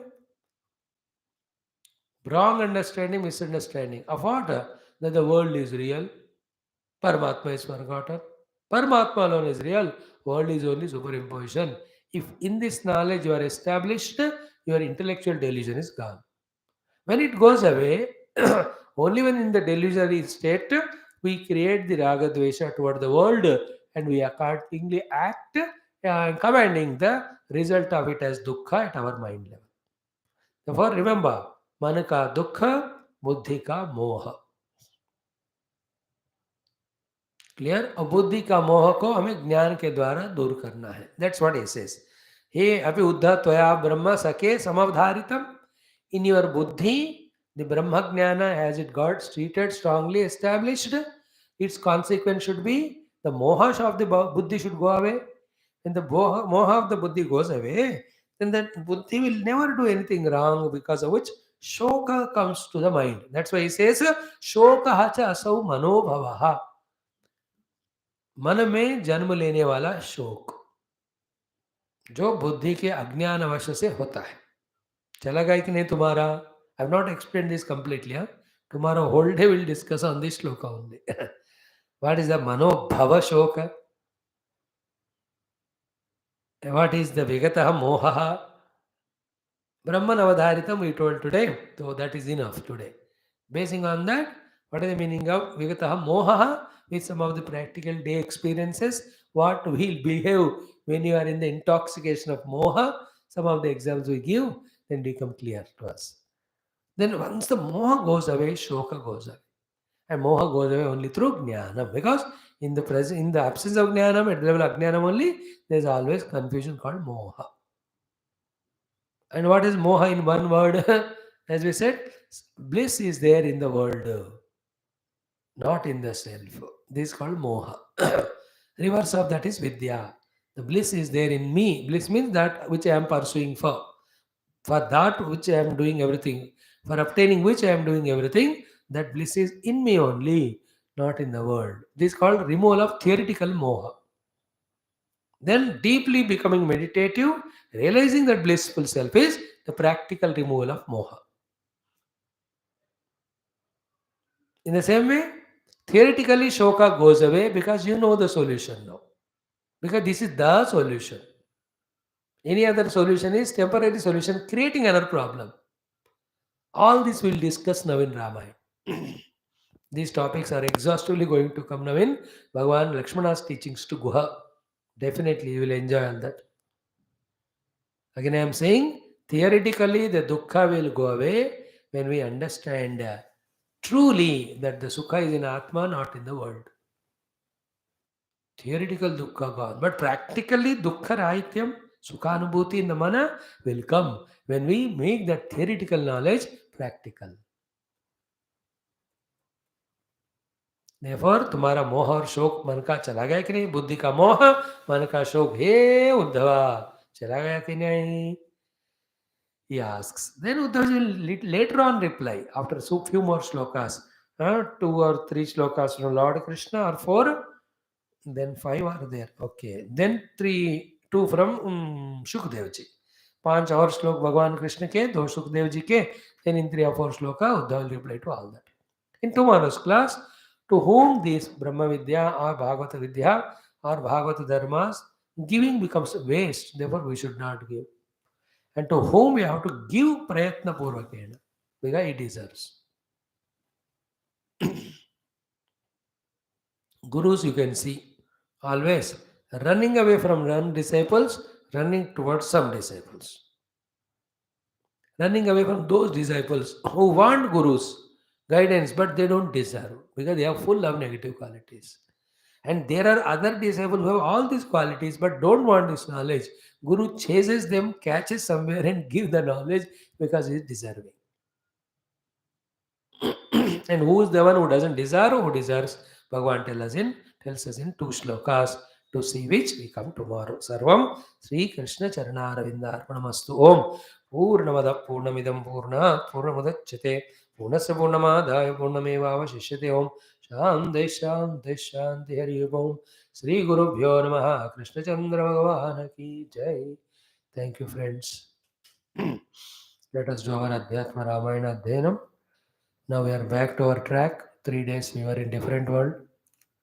A: Wrong understanding, misunderstanding of what? That the world is real, Paramatma is forgotten. Paramatma alone is real, world is only superimposition. If in this knowledge you are established, your intellectual delusion is gone. When it goes away, only when in the delusionary state, we create the raga dvesha toward the world and we accordingly act, commanding the result of it as dukkha at our mind level. Therefore, remember, मन का दुख, बुद्धि का मोह. Clear? और बुद्धि का मोह को हमें ज्ञान के द्वारा दूर करना है. That's what he says. हे अभी उद्धव त्वया ब्रह्म सखे समवधारितम. In your buddhi, the Brahma Jnana, as it got treated, strongly established, its consequence should be the moha of the buddhi should go away. When the moha of the buddhi goes away, then that buddhi will never do anything wrong, because of which shoka comes to the mind. That's why he says, shoka hacha asau manobhavaha. मन में जन्म लेने वाला शोक जो बुद्धि के अज्ञान अवश्य से होता है. चला गया कि नहीं तुम्हारा? I have not explain this completely. Tomorrow whole day we'll discuss on this shloka only. What is the manobhava shoka? What is the vigataha mohaha? Brahman avadharitam we told today, so that is enough today. Basing on that, what is the meaning of vigataha mohaha? With some of the practical day experiences, what will behave when you are in the intoxication of moha, some of the examples we give, then become clear to us. Then once the moha goes away, shoka goes away. And moha goes away only through jnanam. Because in the absence of jnanam, at the level of jnanam only, there is always confusion called moha. And what is moha in one word? As we said, bliss is there in the world, not in the self. This is called moha. Reverse of that is vidya. The bliss is there in me. Bliss means that which I am pursuing for. For that which I am doing everything. For obtaining which I am doing everything. That bliss is in me only, not in the world. This is called removal of theoretical moha. Then deeply becoming meditative, realizing that blissful self is the practical removal of moha. In the same way, theoretically shoka goes away because you know the solution now. Because this is the solution. Any other solution is temporary solution creating another problem. All this we'll discuss now in Ramayana. These topics are exhaustively going to come now in Bhagavan Lakshmana's teachings to Guha. Definitely, you will enjoy all that. Again, I am saying theoretically the dukkha will go away when we understand truly that the sukha is in Atma, not in the world. Theoretical dukkha gone, but practically dukkha rahityam, sukhanubhuti in the mana will come when we make that theoretical knowledge practical. Therefore, तुम्हारा मोह और शोक मन का चला गया कि नहीं? बुद्धि का मोह, मन का शोक, हे उद्धवा, चला गया कि नहीं? He asks. Then Uddhava will later on reply after so few more shlokas, two or three shlokas from Lord Krishna or four, then five are there. Okay, then three, two from Shukdev ji. पांच और श्लोक भगवान कृष्ण के, दो सुखदेव जी के, then in three or four shloka Uddhava will reply to all that. In tomorrow's class, to whom this Brahma Vidya or Bhagavata Vidya or Bhagavata Dharmas giving becomes waste, therefore we should not give. And to whom we have to give prayatna purvakena because he deserves. Gurus you can see always running away from some disciples, running towards some disciples. Running away from those disciples who want gurus guidance but they don't deserve because they are full of negative qualities. And there are other disciples who have all these qualities but don't want this knowledge. Guru chases them, catches somewhere and give the knowledge because he is deserving. And who is the one who doesn't deserve, who deserves? Bhagavan tells us in two shlokas, to see which we come tomorrow. Sarvam Sri Krishna Charanaravindar Arpanamastu Om Purnamada Purnamidam Purna Purnamudachyate Purnasya Purnamadaya Purnameva Vashishyate Om Shanti Shanti Shanti Hari Om Sri Guru Bhyo Namaha Krishna Chandra Bhagavan Ki Jai. Thank you, friends. Let us do our Adhyatma Ramayana Adhyanam. Now we are back to our track. 3 days we were in different world.